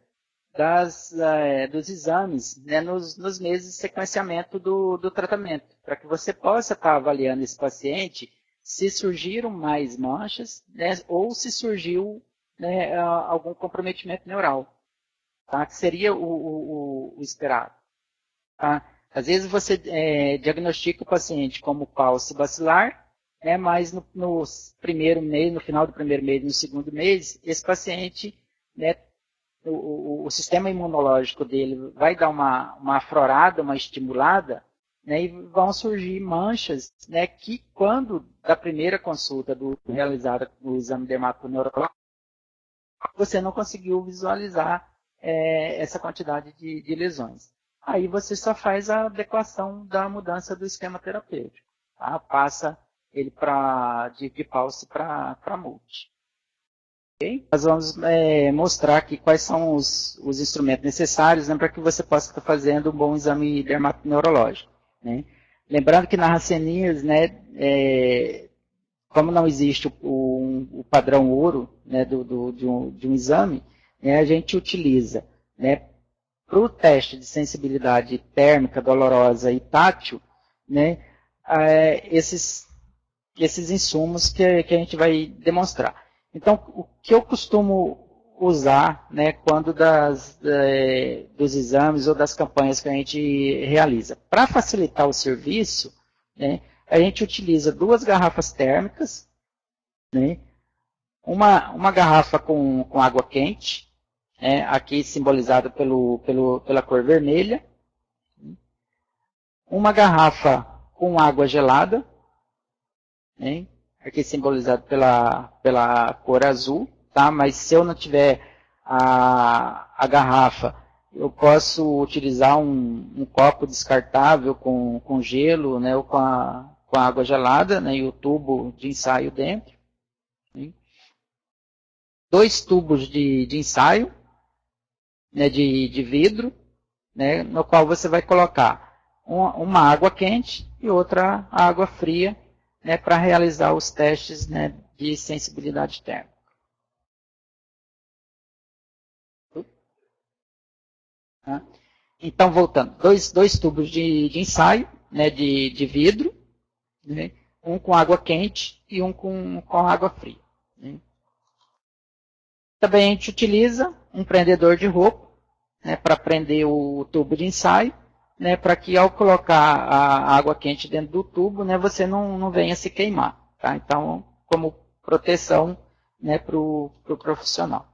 dos exames, né, nos meses de sequenciamento do tratamento, para que você possa estar avaliando esse paciente se surgiram mais manchas, né, ou se surgiu, né, algum comprometimento neural, tá? Que seria o esperado. Tá? Às vezes você diagnostica o paciente como pulse bacilar, né, mas no primeiro mês, no final do primeiro mês, no segundo mês, esse paciente, né, o sistema imunológico dele vai dar uma aflorada, uma estimulada, né, e vão surgir manchas, né, que quando da primeira consulta realizada no exame dermatoneurológico, você não conseguiu visualizar essa quantidade de lesões. Aí você só faz a adequação da mudança do esquema terapêutico. Tá? Passa ele de pulse para multi. Okay? Nós vamos mostrar aqui quais são os instrumentos necessários, né, para que você possa estar fazendo um bom exame dermatoneurológico. Né? Lembrando que na Hanseníase, né, como não existe o padrão ouro, né, de um exame, né, a gente utiliza, né, para o teste de sensibilidade térmica, dolorosa e tátil, né, esses insumos que a gente vai demonstrar. Então, o que eu costumo usar, né, quando dos exames ou das campanhas que a gente realiza? Para facilitar o serviço, né, a gente utiliza 2 garrafas térmicas, né, uma garrafa com água quente, aqui simbolizada pela cor vermelha, uma garrafa com água gelada, né, aqui simbolizado pela cor azul, tá? Mas se eu não tiver a garrafa, eu posso utilizar um copo descartável com gelo, né, ou com água gelada, né, e o tubo de ensaio dentro. Né? 2 tubos de ensaio, né, de vidro, né, no qual você vai colocar uma água quente e outra água fria, né, para realizar os testes, né, de sensibilidade térmica. Então, voltando, dois tubos de ensaio, né, de vidro, né, um com água quente e um com água fria. Né. Também a gente utiliza um prendedor de roupa, né, para prender o tubo de ensaio, né, para que ao colocar a água quente dentro do tubo, né, você não venha se queimar. Tá? Então, como proteção, né, para o profissional.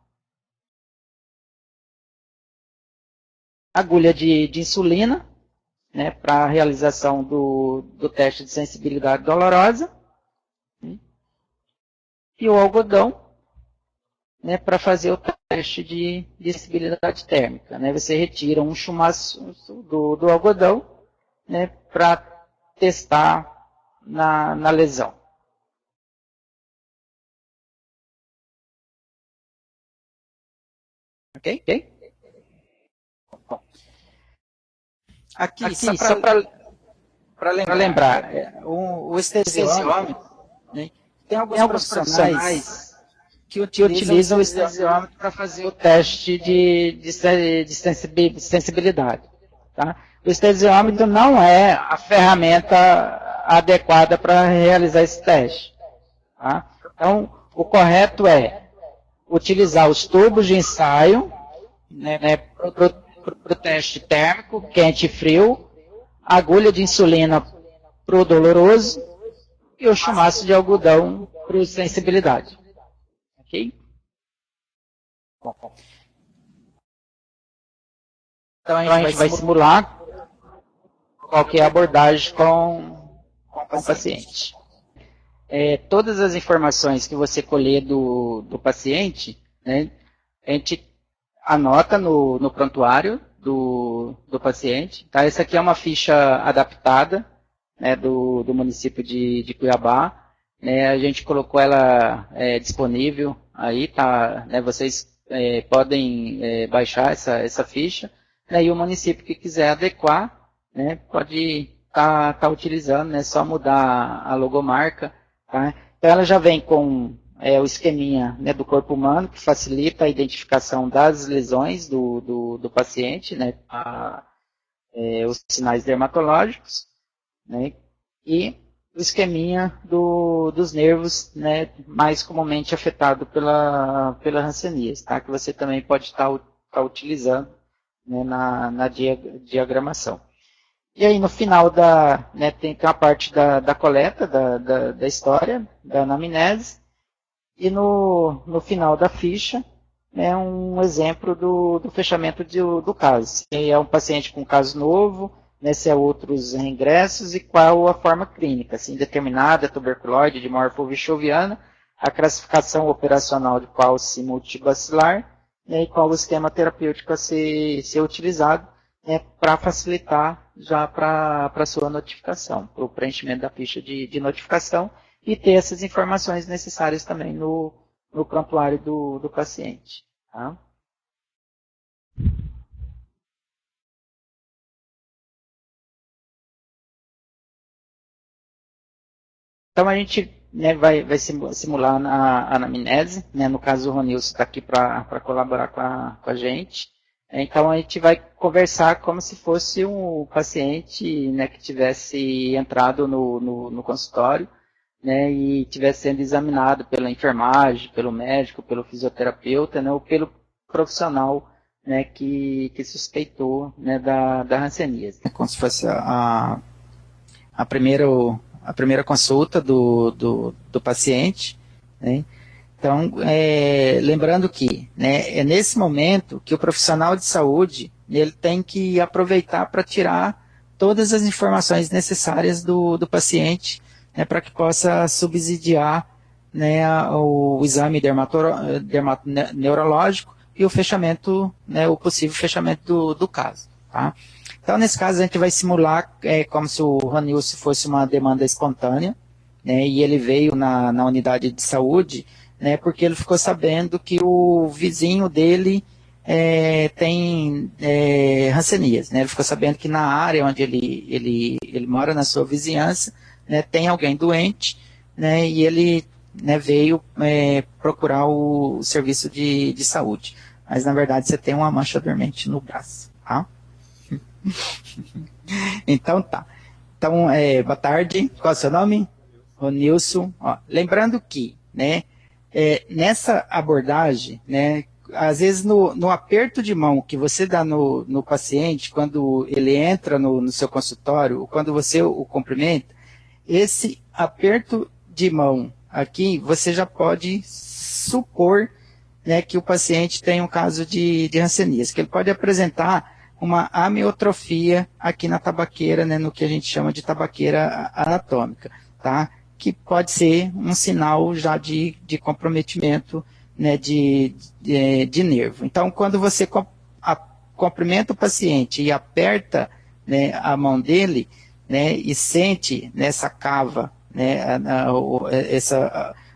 Agulha de insulina, né, para a realização do teste de sensibilidade dolorosa. E o algodão, né, para fazer o teste de sensibilidade térmica. Né? Você retira um chumaço do algodão, né, para testar na lesão. Ok? Bom. Aqui só para lembrar, o estesiômetro, né, tem alguns profissionais que utilizam o estesiômetro para fazer o teste de sensibilidade. Tá? O estesiômetro não é a ferramenta adequada para realizar esse teste. Tá? Então, o correto é utilizar os tubos de ensaio, né, para o teste térmico, quente e frio, agulha de insulina para o doloroso e o chumaço de algodão para sensibilidade. Ok? Bom. Então a gente vai simular qualquer abordagem com o paciente. Todas as informações que você colher do paciente, né, a gente anota no prontuário do paciente. Tá? Essa aqui é uma ficha adaptada, né, do município de Cuiabá. Né, a gente colocou ela disponível aí, tá, né, vocês podem baixar essa ficha, né, e o município que quiser adequar, né, pode tá utilizando, né, só mudar a logomarca. Tá? Então ela já vem com o esqueminha, né, do corpo humano, que facilita a identificação das lesões do paciente, né, os sinais dermatológicos, né, e o esqueminha dos nervos, né, mais comumente afetado pela hanseníase, tá? Que você também pode estar utilizando, né, na diagramação. E aí no final né, tem a parte da coleta da história, da anamnese, e no final da ficha, né, um exemplo do fechamento do caso. Se é um paciente com caso novo, né, se é outros reingressos e qual a forma clínica, se indeterminada, tuberculose, de morfovichoviana, a classificação operacional de qualse multibacilar, né, e qual o esquema terapêutico a ser utilizado, né, para facilitar já para a sua notificação, para o preenchimento da ficha de notificação e ter essas informações necessárias também no prontuário do paciente. Tá? Então a gente, né, vai simular a anamnese, né, no caso o Ronilson está aqui para colaborar com a gente. Então a gente vai conversar como se fosse um paciente, né, que tivesse entrado no consultório, né, e estivesse sendo examinado pela enfermagem, pelo médico, pelo fisioterapeuta, né, ou pelo profissional, né, que suspeitou, né, da hanseníase. É como se fosse a primeira consulta do paciente, né? Então, lembrando que, né, é nesse momento que o profissional de saúde ele tem que aproveitar para tirar todas as informações necessárias do paciente, né, para que possa subsidiar, né, o exame neurológico e o fechamento, né, o possível fechamento do caso. Tá? Então, nesse caso, a gente vai simular como se o Ronilson fosse uma demanda espontânea, né, e ele veio na unidade de saúde, né, porque ele ficou sabendo que o vizinho dele tem hanseníase, né, ele ficou sabendo que na área onde ele mora, na sua vizinhança, né, tem alguém doente, né, e ele, né, veio procurar o serviço de saúde. Mas, na verdade, você tem uma mancha dormente no braço, tá? Então, tá. Então, boa tarde. Qual é o seu nome? Ronilson. Ó, lembrando que, né, nessa abordagem, né, às vezes no aperto de mão que você dá no paciente, quando ele entra no seu consultório, ou quando você o cumprimenta, esse aperto de mão aqui, você já pode supor, né, que o paciente tem um caso de hanseníase, que ele pode apresentar uma amiotrofia aqui na tabaqueira, né, no que a gente chama de tabaqueira anatômica, tá? Que pode ser um sinal já de comprometimento, né, de nervo. Então, quando você cumprimenta o paciente e aperta, né, a mão dele, né, e sente nessa cava, né, esse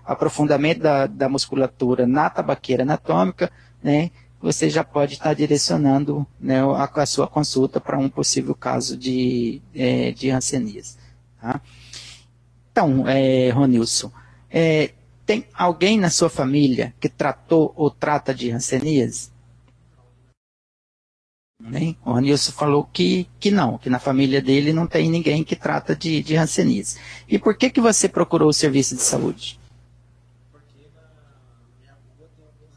aprofundamento da musculatura na tabaqueira anatômica, né, você já pode estar direcionando, né, a sua consulta para um possível caso de hanseníase. Tá? Então, Ronilson, tem alguém na sua família que tratou ou trata de hanseníase? Né? O Ronilson falou que não, que na família dele não tem ninguém que trata de hanseníase. E por que você procurou o serviço de saúde?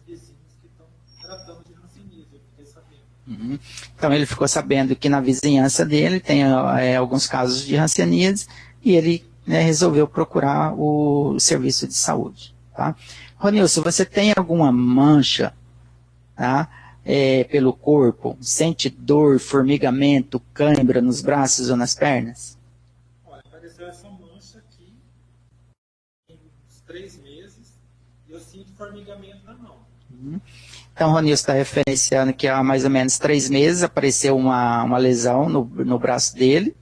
vizinhos que estão tratando de hanseníase, eu fiquei sabendo. Uhum. Então ele ficou sabendo que na vizinhança dele tem alguns casos de hanseníase e ele, né, resolveu procurar o serviço de saúde. Tá? Ronilson, você tem alguma mancha, tá, pelo corpo? Sente dor, formigamento, cãibra nos braços ou nas pernas? Olha, apareceu essa mancha aqui em uns 3 meses e eu sinto formigamento na mão. Uhum. Então, o Ronilson está referenciando que há mais ou menos 3 meses apareceu uma lesão no braço dele,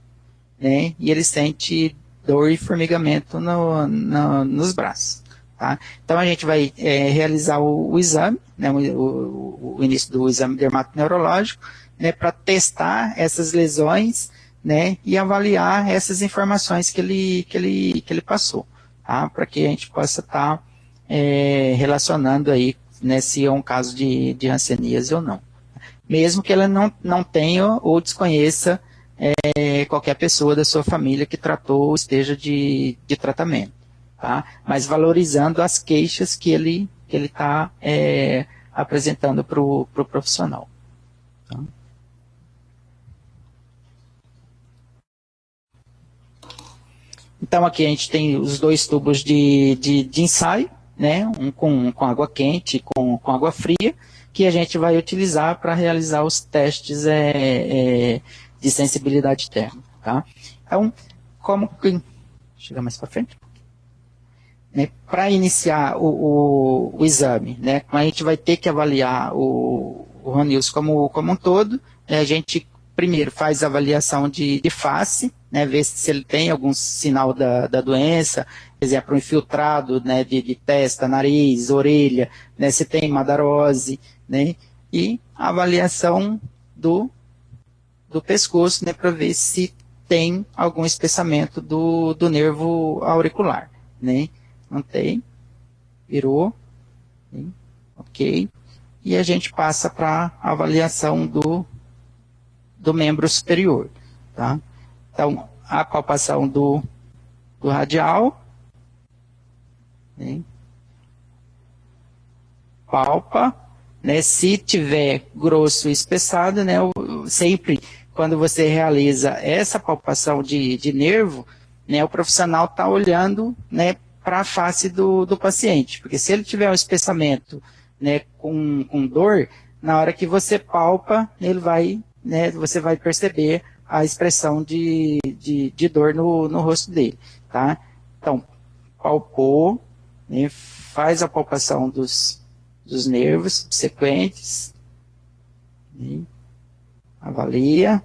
né, e ele sente dor e formigamento nos braços. Tá? Então, a gente vai realizar o exame, né, o início do exame dermatoneurológico, né, para testar essas lesões, né, e avaliar essas informações que ele passou, tá? Para que a gente possa estar relacionando aí, né, se é um caso de hanseníase ou não. Mesmo que ela não tenha ou desconheça qualquer pessoa da sua família que tratou ou esteja de tratamento. Tá? Mas valorizando as queixas que ele está apresentando para o profissional. Tá? Então aqui a gente tem os 2 tubos de ensaio, né? Um com água quente e com água fria, que a gente vai utilizar para realizar os testes de sensibilidade térmica. Tá? Então, chegar mais para frente? Né, para iniciar o exame, né, a gente vai ter que avaliar o Ronilson como um todo, né, a gente primeiro faz a avaliação de face, né, ver se ele tem algum sinal da doença, por exemplo, um infiltrado, né, de testa, nariz, orelha, né, se tem madarose, né, e a avaliação do pescoço, né, para ver se tem algum espessamento do nervo auricular, né. Não tem, virou, sim, ok, e a gente passa para a avaliação do membro superior, tá? Então, a palpação do radial, né? Palpa, né? Se tiver grosso e espessado, né? Sempre quando você realiza essa palpação de nervo, né? O profissional está olhando, né, para a face do paciente, porque se ele tiver um espessamento, né, com dor, na hora que você palpa, ele vai, né, você vai perceber a expressão de dor no rosto dele, tá? Então, palpou, né, faz a palpação dos nervos subsequentes, né, avalia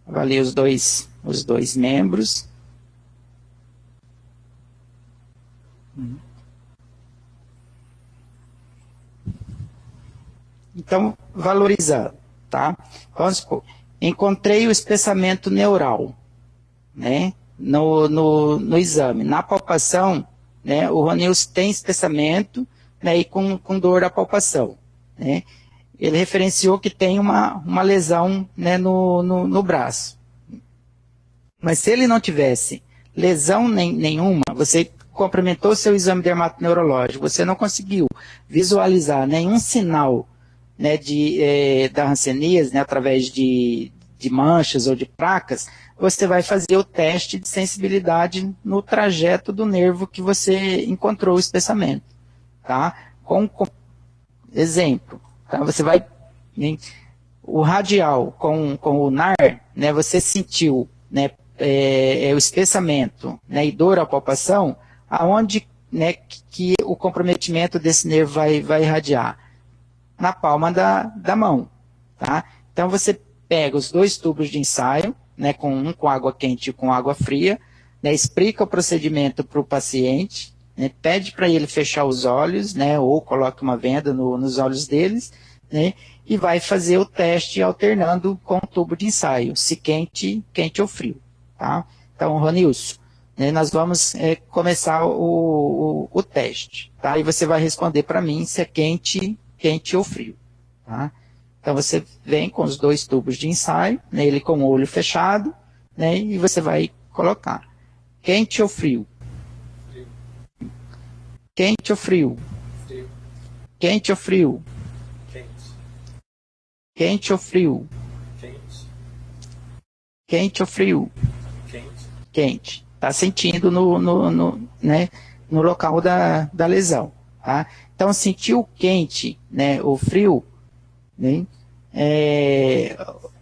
os dois membros. Então, valorizando, tá? Vamos supor, encontrei o espessamento neural, né? No exame. Na palpação, né? O Ronilson tem espessamento, né? E com dor da palpação, né? Ele referenciou que tem uma lesão, né? No braço. Mas se ele não tivesse lesão nenhuma, você complementou seu exame dermatoneurológico, você não conseguiu visualizar nenhum sinal, né, da hanseníase, né, através de manchas ou de placas, você vai fazer o teste de sensibilidade no trajeto do nervo que você encontrou o espessamento. Tá? Exemplo, tá? Você vai, né, o radial com o NAR, né, você sentiu, né, o espessamento, né, e dor à palpação, aonde, né, que o comprometimento desse nervo vai irradiar? Na palma da mão, tá? Então você pega os 2 tubos de ensaio, né, um com água quente e com água fria, né, explica o procedimento para o paciente, né, pede para ele fechar os olhos, né, ou coloca uma venda nos olhos deles, né, e vai fazer o teste alternando com o tubo de ensaio, se quente ou frio, tá? Então, Ronilson, né, nós vamos começar o teste, tá? E você vai responder para mim se é quente ou frio, tá? Então você vem com os 2 tubos de ensaio, né, ele com o olho fechado, né, e você vai colocar quente ou frio? Frio. Quente ou frio? Frio. Quente ou frio? Quente. Quente ou frio? Quente. Quente ou frio? Quente. Quente. Está sentindo né, no local da lesão. Tá? Então, sentiu quente, né, ou frio, né,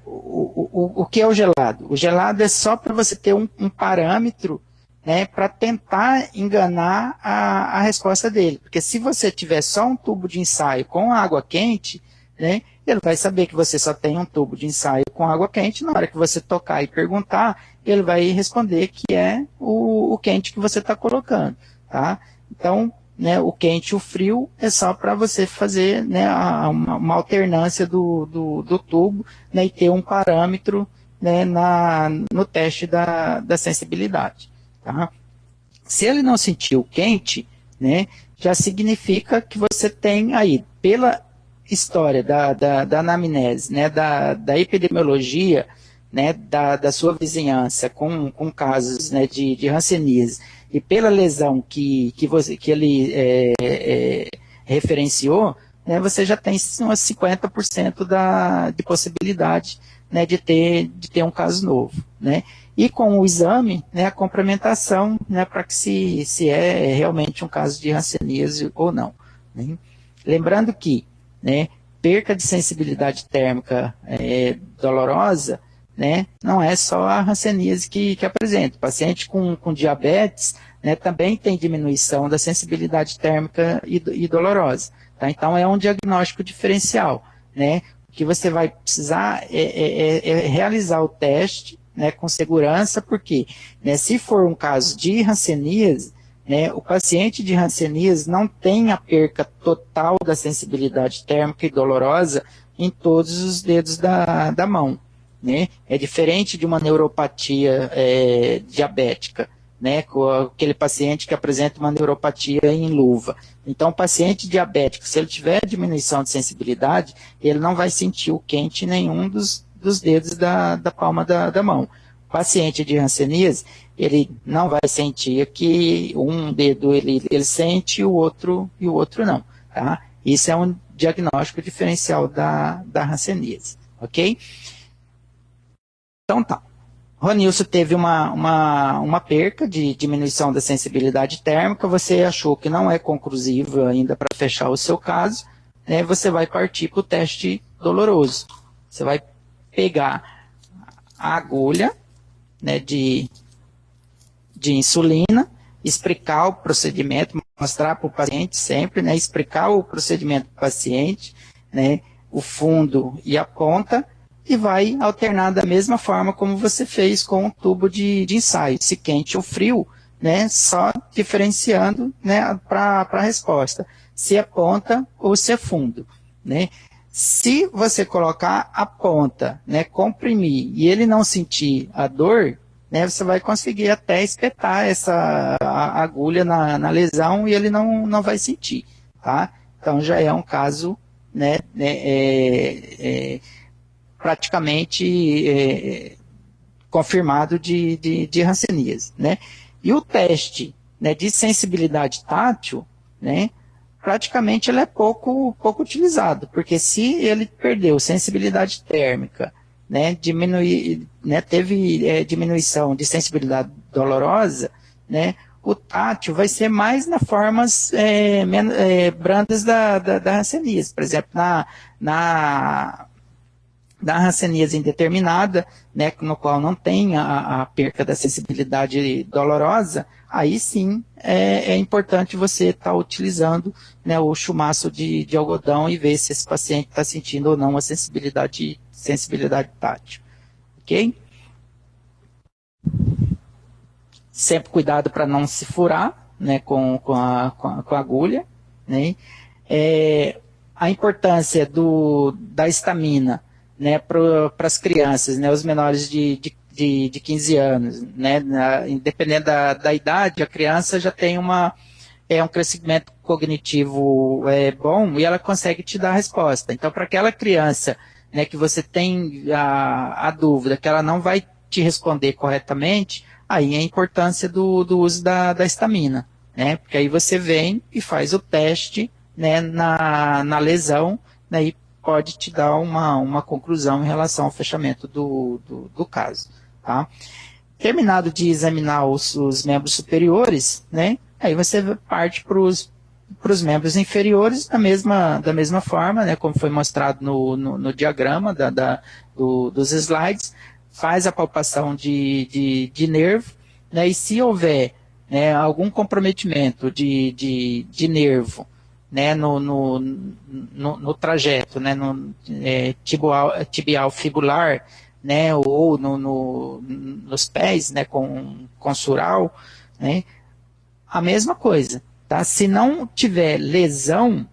o que é o gelado? O gelado é só para você ter um parâmetro, né, para tentar enganar a resposta dele. Porque se você tiver só um tubo de ensaio com água quente, né, ele vai saber que você só tem um tubo de ensaio com água quente. Na hora que você tocar e perguntar, ele vai responder que é o quente que você está colocando. Tá? Então, né, o quente e o frio é só para você fazer, né, uma alternância do tubo, né, e ter um parâmetro, né, no teste da sensibilidade. Tá? Se ele não sentiu quente, né, já significa que você tem aí, pela história da anamnese, né, da epidemiologia, né, da sua vizinhança com casos, né, de hanseníase, e pela lesão que ele referenciou, né, você já tem umas 50% de possibilidade, né, de ter um caso novo. Né? E com o exame, né, a complementação, né, para que se é realmente um caso de hanseníase ou não. Né? Lembrando que, né, perca de sensibilidade térmica dolorosa, né, não é só a hanseníase que apresenta. O paciente com diabetes, né, também tem diminuição da sensibilidade térmica e dolorosa. Tá? Então, é um diagnóstico diferencial. Né? O que você vai precisar é realizar o teste, né, com segurança, porque, né, se for um caso de hanseníase, né, o paciente de hanseníase não tem a perca total da sensibilidade térmica e dolorosa em todos os dedos da mão. Né? É diferente de uma neuropatia diabética, né? Com aquele paciente que apresenta uma neuropatia em luva. Então, o paciente diabético, se ele tiver diminuição de sensibilidade, ele não vai sentir o quente em nenhum dos dedos da palma da mão. O paciente de hanseníase, ele não vai sentir que um dedo ele sente e o outro não. Tá? Isso é um diagnóstico diferencial da hanseníase. Ok? Então tá. Ronilson teve uma perca de diminuição da sensibilidade térmica, você achou que não é conclusivo ainda para fechar o seu caso, né, você vai partir para o teste doloroso. Você vai pegar a agulha, né, de insulina, explicar o procedimento, mostrar para o paciente sempre, né, explicar o procedimento para o paciente, né, o fundo e a ponta, e vai alternar da mesma forma como você fez com o tubo de ensaio, se quente ou frio, né, só diferenciando, né, para a resposta, se é ponta ou se é fundo. Né. Se você colocar a ponta, né, comprimir e ele não sentir a dor, né, você vai conseguir até espetar a agulha na lesão e ele não vai sentir. Tá? Então já é um caso, né, praticamente confirmado de hanseníase, né? E o teste, né, de sensibilidade tátil, né, praticamente ele é pouco utilizado, porque se ele perdeu sensibilidade térmica, né, teve diminuição de sensibilidade dolorosa, né, o tátil vai ser mais nas formas brandas da hanseníase. Por exemplo, da hanseníase indeterminada, né, no qual não tem a perca da sensibilidade dolorosa, aí sim é importante você estar utilizando, né, o chumaço de algodão e ver se esse paciente está sentindo ou não a sensibilidade tátil. Ok? Sempre cuidado para não se furar, né, com a agulha. Né? A importância da estamina, né, para as crianças, né, os menores de 15 anos, né, independente da idade, a criança já tem um crescimento cognitivo bom e ela consegue te dar a resposta. Então, para aquela criança, né, que você tem a dúvida que ela não vai te responder corretamente, aí é a importância do uso da estamina, né, porque aí você vem e faz o teste, né, na lesão, né, e pode te dar uma conclusão em relação ao fechamento do caso. Tá? Terminado de examinar os membros superiores, né, aí você parte para os membros inferiores da mesma forma, né, como foi mostrado no diagrama dos slides, faz a palpação de nervo, né, e se houver, né, algum comprometimento de nervo, né, no trajeto, né, tibial fibular, né, ou nos pés, né, com sural, né, a mesma coisa, tá? Se não tiver lesão,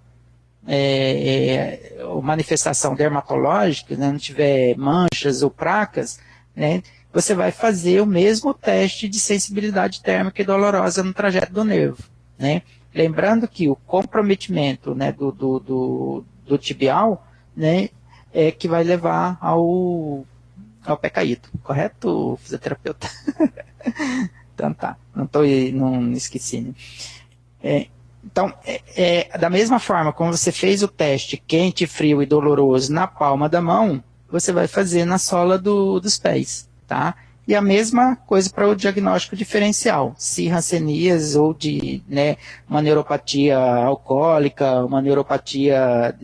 ou manifestação dermatológica, né, não tiver manchas ou placas, né, você vai fazer o mesmo teste de sensibilidade térmica e dolorosa no trajeto do nervo, né? Lembrando que o comprometimento, né, do tibial, né, é que vai levar ao pé caído, correto, fisioterapeuta? Então tá, não esqueci, né? Então, da mesma forma como você fez o teste quente, frio e doloroso na palma da mão, você vai fazer na sola dos pés, tá? E a mesma coisa para o diagnóstico diferencial, se rancenias ou né, uma neuropatia alcoólica, uma neuropatia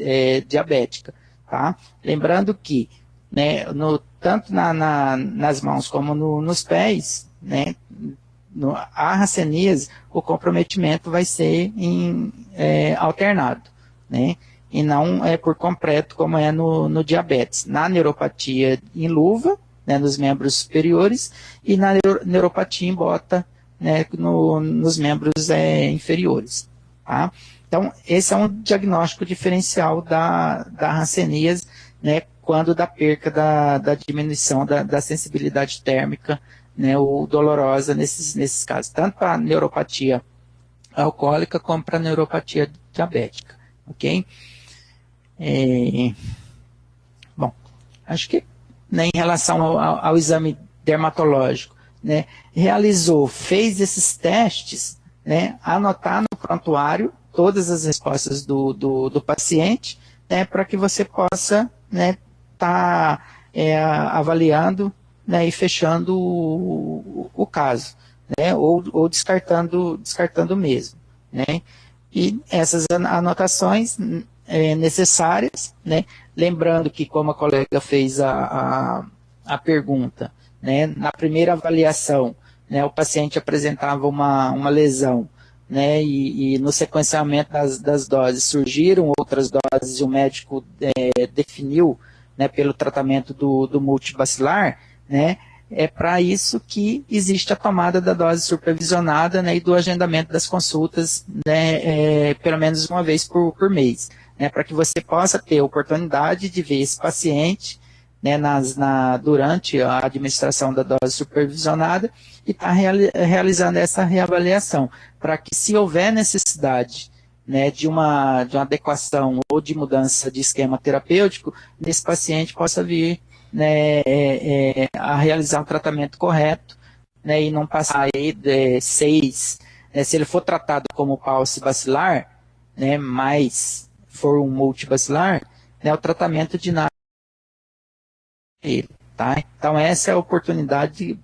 diabética, tá? Lembrando que, né, tanto nas mãos como nos pés, né, a ranceníase, o comprometimento vai ser alternado, né? E não é por completo como é no diabetes. Na neuropatia em luva, né, nos membros superiores, e na neuropatia em bota, né, nos membros inferiores. Tá? Então, esse é um diagnóstico diferencial da ranceníase, né, quando da perca da diminuição da sensibilidade térmica, né, ou dolorosa nesses casos, tanto para a neuropatia alcoólica como para a neuropatia diabética, ok? Bom, acho que, né, em relação ao exame dermatológico, né, fez esses testes, né, anotar no prontuário todas as respostas do paciente, né, para que você possa, né, tá avaliando, né, e fechando o caso, né, ou descartando mesmo, né, e essas anotações necessárias, né, lembrando que, como a colega fez a pergunta, né, na primeira avaliação, né, o paciente apresentava uma lesão, né, e no sequenciamento das doses surgiram outras doses e o médico definiu, né, pelo tratamento do multibacilar, né, é para isso que existe a tomada da dose supervisionada, né, e do agendamento das consultas, né, pelo menos uma vez por mês, né, para que você possa ter a oportunidade de ver esse paciente, né, durante a administração da dose supervisionada e estar realizando essa reavaliação, para que, se houver necessidade, né, de uma adequação ou de mudança de esquema terapêutico, esse paciente possa vir, né, a realizar um tratamento correto, né, e não passar aí se ele for tratado como pálse bacilar, né, mas for um multibacilar, né, o tratamento de nada ele, tá? Então essa é a oportunidade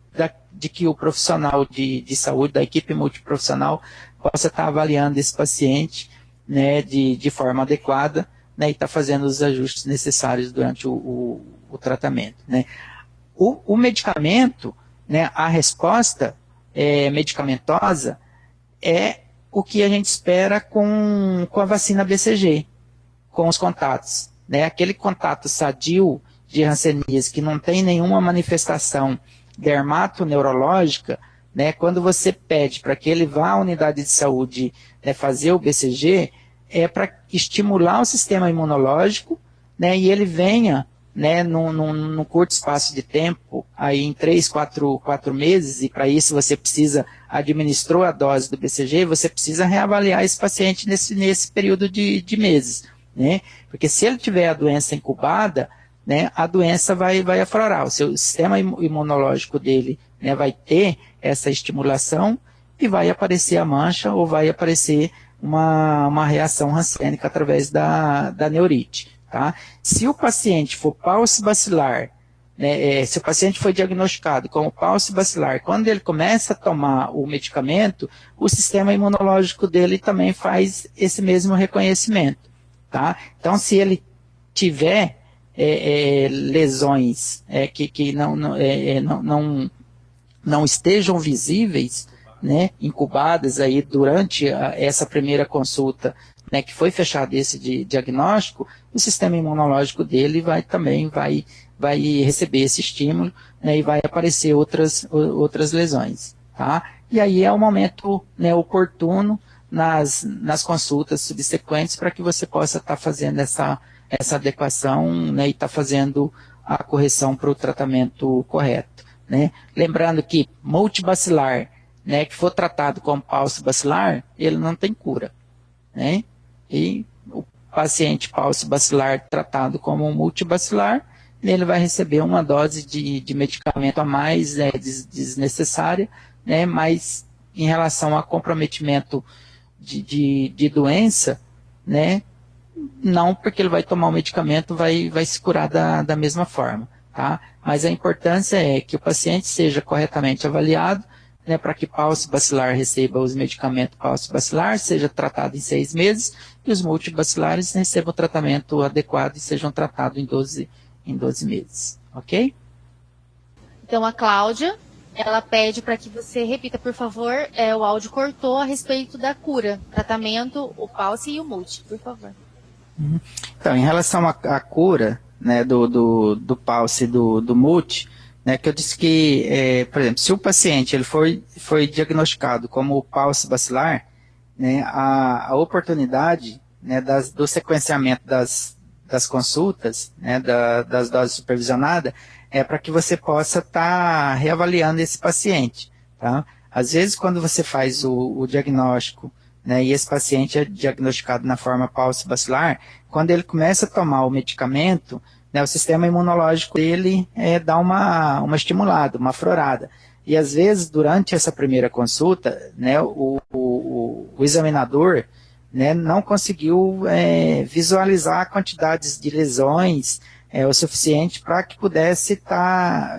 de que o profissional de saúde, da equipe multiprofissional, possa estar avaliando esse paciente, né, de forma adequada, né, e estar fazendo os ajustes necessários durante o tratamento, né. O medicamento, né, a resposta medicamentosa é o que a gente espera com a vacina BCG, com os contatos, né, aquele contato sadio de hanseníase que não tem nenhuma manifestação dermatoneurológica, né, quando você pede para que ele vá à unidade de saúde, né, fazer o BCG, é para estimular o sistema imunológico, né, e ele venha, né, num curto espaço de tempo, aí em 3, 4 meses, e para isso você precisa, administrou a dose do BCG, você precisa reavaliar esse paciente nesse período de meses, né, porque se ele tiver a doença incubada, né, a doença vai aflorar, o seu sistema imunológico dele, né, vai ter essa estimulação e vai aparecer a mancha ou vai aparecer uma reação rancênica através da neurite. Tá? Se o paciente for paucibacilar, né, se o paciente foi diagnosticado como paucibacilar, quando ele começa a tomar o medicamento, o sistema imunológico dele também faz esse mesmo reconhecimento. Tá? Então, se ele tiver lesões que não estejam visíveis, né, incubadas aí durante essa primeira consulta, né, que foi fechado esse diagnóstico, o sistema imunológico dele também vai receber esse estímulo, né, e vai aparecer outras lesões. Tá? E aí é o momento, né, oportuno nas consultas subsequentes para que você possa estar fazendo essa adequação, né, e estar fazendo a correção para o tratamento correto. Né? Lembrando que multibacilar, né, que for tratado como paucibacilar, ele não tem cura. Né? E o paciente paucibacilar tratado como multibacilar, ele vai receber uma dose de medicamento a mais, desnecessária, né, mas em relação a comprometimento de doença, né, não, porque ele vai tomar o medicamento, vai se curar da mesma forma. Tá? Mas a importância é que o paciente seja corretamente avaliado, né, para que paucibacilar receba os medicamentos paucibacilar, seja tratado em 6 meses, e os multibacilares recebam o tratamento adequado e sejam tratados em 12 meses. Ok? Então, a Cláudia, ela pede para que você repita, por favor, o áudio cortou a respeito da cura, tratamento, o pauci e o multi, por favor. Então, em relação à cura, né, do pauci e do multi, né, que eu disse que, por exemplo, se o paciente ele foi diagnosticado como paucibacilar, né, a oportunidade, né, do sequenciamento das consultas, né, das doses supervisionadas, é para que você possa estar reavaliando esse paciente. Tá? Às vezes, quando você faz o diagnóstico, né, e esse paciente é diagnosticado na forma paucibacilar, quando ele começa a tomar o medicamento, né, o sistema imunológico dele dá uma estimulada, uma aflorada. E às vezes, durante essa primeira consulta, né, o examinador, né, não conseguiu visualizar quantidades de lesões o suficiente para que pudesse estar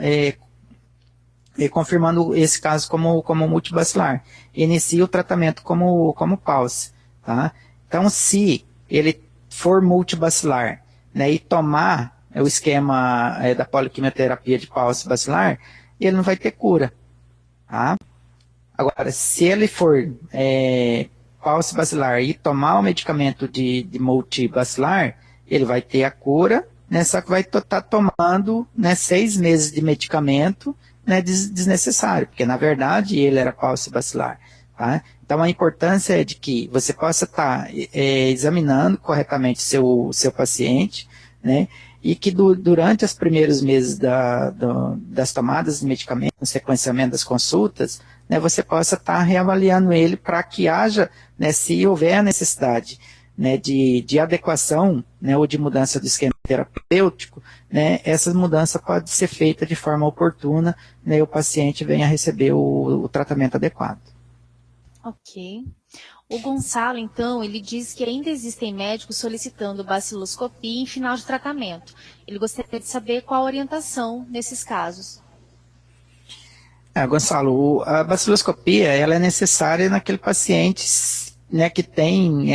confirmando esse caso como multibacilar. Inicia o tratamento como pauci. Tá? Então, se ele for multibacilar, né, e tomar o esquema da poliquimioterapia de paucibacilar, ele não vai ter cura. Tá? Agora, se ele for paucibacilar e tomar o medicamento de multibacilar, ele vai ter a cura, né, só que vai estar tomando, né, 6 meses de medicamento, né, desnecessário, porque na verdade ele era paucibacilar. Tá? Então a importância é de que você possa estar examinando corretamente seu paciente, né, e que durante os primeiros meses das tomadas de medicamento, no sequenciamento das consultas, né, você possa estar reavaliando ele para que haja, né, se houver a necessidade, né, de adequação, né, ou de mudança do esquema terapêutico, né, essa mudança pode ser feita de forma oportuna, né, e o paciente venha receber o tratamento adequado. Ok. O Gonçalo, então, ele diz que ainda existem médicos solicitando baciloscopia em final de tratamento. Ele gostaria de saber qual a orientação nesses casos. Gonçalo, a baciloscopia ela é necessária naquele paciente, né, que tem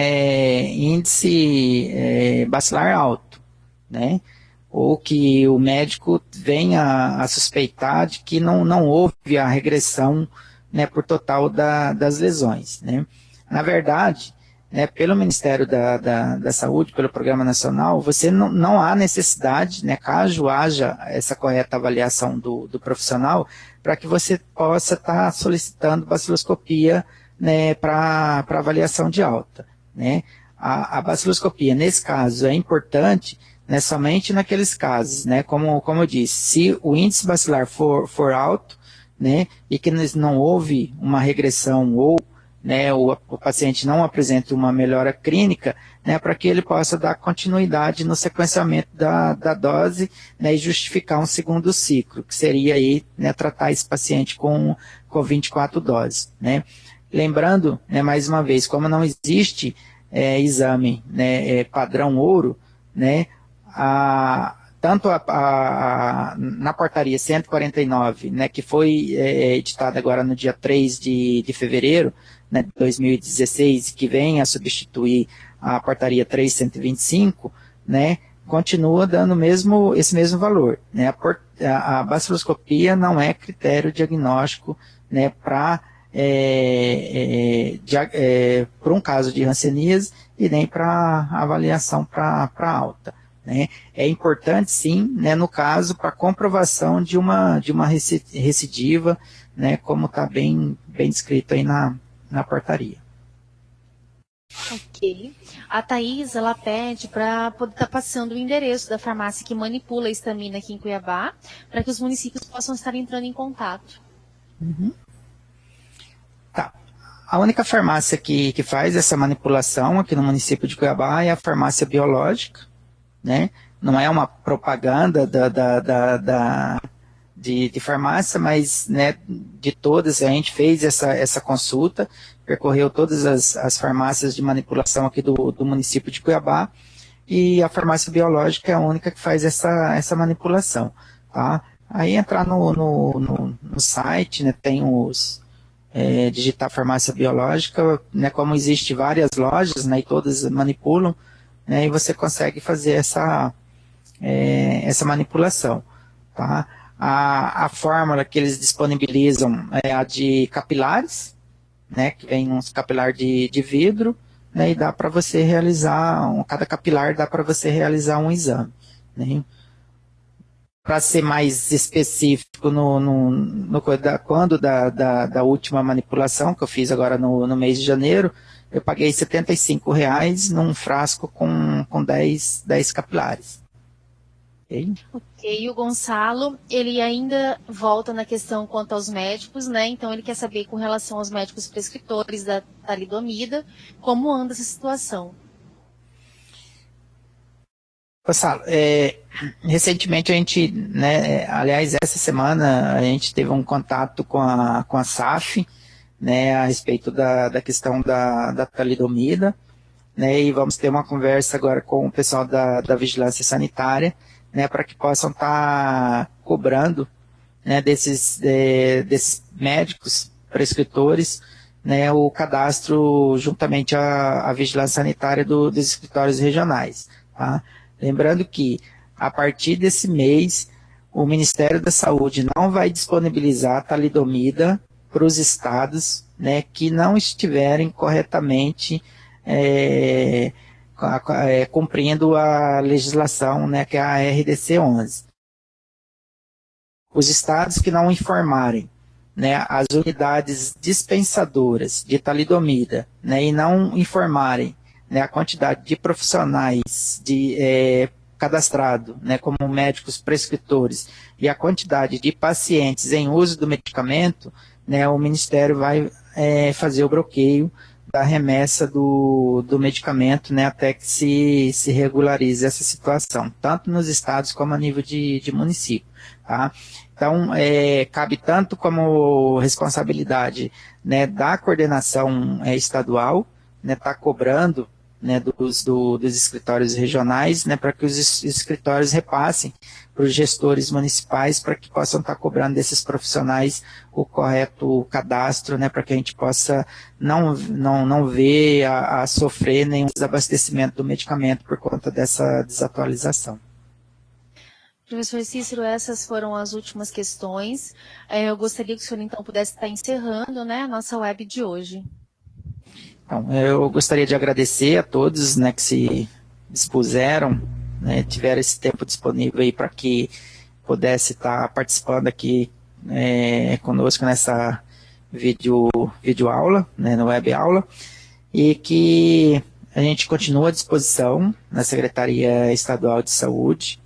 índice bacilar alto, né, ou que o médico venha a suspeitar de que não houve a regressão, né, por total das lesões. Né. Na verdade, né, pelo Ministério da Saúde, pelo Programa Nacional, você não há necessidade, né, caso haja essa correta avaliação do profissional, para que você possa estar solicitando baciloscopia, né, para avaliação de alta. Né. A baciloscopia, nesse caso, é importante, né, somente naqueles casos, né, como eu disse, se o índice bacilar for alto, né, e que não houve uma regressão ou, né, o paciente não apresenta uma melhora clínica, né, para que ele possa dar continuidade no sequenciamento da dose, né, e justificar um segundo ciclo, que seria aí, né, tratar esse paciente com 24 doses. Né. Lembrando, né, mais uma vez, como não existe exame, né, padrão ouro, né, na portaria 149, né, que foi editada agora no dia 3 de fevereiro, né, de 2016, que vem a substituir a portaria 3125, né, continua dando esse mesmo valor. Né, a baciloscopia não é critério diagnóstico, né, para um caso de hanseníase e nem para avaliação para alta. Né. É importante, sim, né, no caso, para comprovação de uma recidiva, né, como está bem descrito aí na portaria. Ok. A Thaís, ela pede para poder estar passando o endereço da farmácia que manipula a histamina aqui em Cuiabá, para que os municípios possam estar entrando em contato. Uhum. Tá. A única farmácia que faz essa manipulação aqui no município de Cuiabá é a farmácia biológica, né? Não é uma propaganda de farmácia, mas, né, de todas, a gente fez essa consulta, percorreu todas as farmácias de manipulação aqui do município de Cuiabá, e a farmácia biológica é a única que faz essa manipulação. Tá? Aí entrar no site, né, tem digitar farmácia biológica, né, como existe várias lojas, né, e todas manipulam, né, e você consegue fazer essa manipulação. Tá? A fórmula que eles disponibilizam é a de capilares, né, que vem uns capilar de vidro, né, e dá para você realizar, cada capilar dá para você realizar um exame. Né? Para ser mais específico, quando da última manipulação, que eu fiz agora no mês de janeiro, eu paguei R$ 75,00 num frasco com 10 capilares. Ok, o Gonçalo, ele ainda volta na questão quanto aos médicos, né? Então ele quer saber com relação aos médicos prescritores da talidomida, como anda essa situação. Gonçalo, recentemente a gente, né, aliás, essa semana a gente teve um contato com a SAF, né, a respeito da questão da talidomida, né, e vamos ter uma conversa agora com o pessoal da vigilância sanitária, né, para que possam estar cobrando, né, desses médicos prescritores, né, o cadastro juntamente à vigilância sanitária dos escritórios regionais. Tá? Lembrando que, a partir desse mês, o Ministério da Saúde não vai disponibilizar a talidomida para os estados, né, que não estiverem corretamente cumprindo a legislação, né, que é a RDC 11. Os estados que não informarem, né, as unidades dispensadoras de talidomida, né, e não informarem, né, a quantidade de profissionais cadastrado, né, como médicos prescritores e a quantidade de pacientes em uso do medicamento, né, o Ministério vai fazer o bloqueio da remessa do medicamento, né, até que se regularize essa situação, tanto nos estados como a nível de município. Tá? Então, cabe tanto como responsabilidade, né, da coordenação estadual, né, tá cobrando, né, dos escritórios regionais, né, para que os escritórios repassem para os gestores municipais para que possam estar cobrando desses profissionais o correto cadastro, né, para que a gente possa não ver a sofrer nenhum desabastecimento do medicamento por conta dessa desatualização. Professor Cícero, essas foram as últimas questões. Eu gostaria que o senhor, então, pudesse estar encerrando, né, a nossa web de hoje. Então, eu gostaria de agradecer a todos, né, que se dispuseram, né, tiveram esse tempo disponível aí para que pudesse estar participando aqui conosco nessa videoaula, né, na web aula, e que a gente continua à disposição na Secretaria Estadual de Saúde,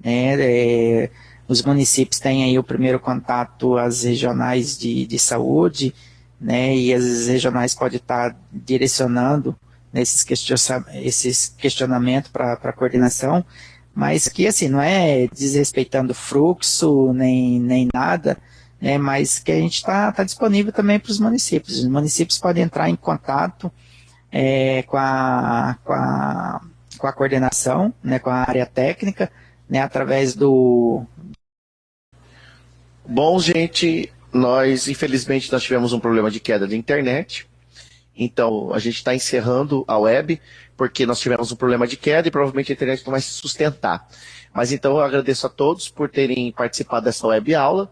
né, os municípios têm aí o primeiro contato às regionais de saúde, né, e as regionais podem estar direcionando esses questionamentos para a coordenação, mas que assim, não é desrespeitando fluxo nem nada, né, mas que a gente está disponível também para os municípios. Os municípios podem entrar em contato com a coordenação, né, com a área técnica, né, através do... Bom, gente, infelizmente, nós tivemos um problema de queda de internet. Então, a gente está encerrando a web, porque nós tivemos um problema de queda e provavelmente a internet não vai se sustentar. Mas então, eu agradeço a todos por terem participado dessa web aula.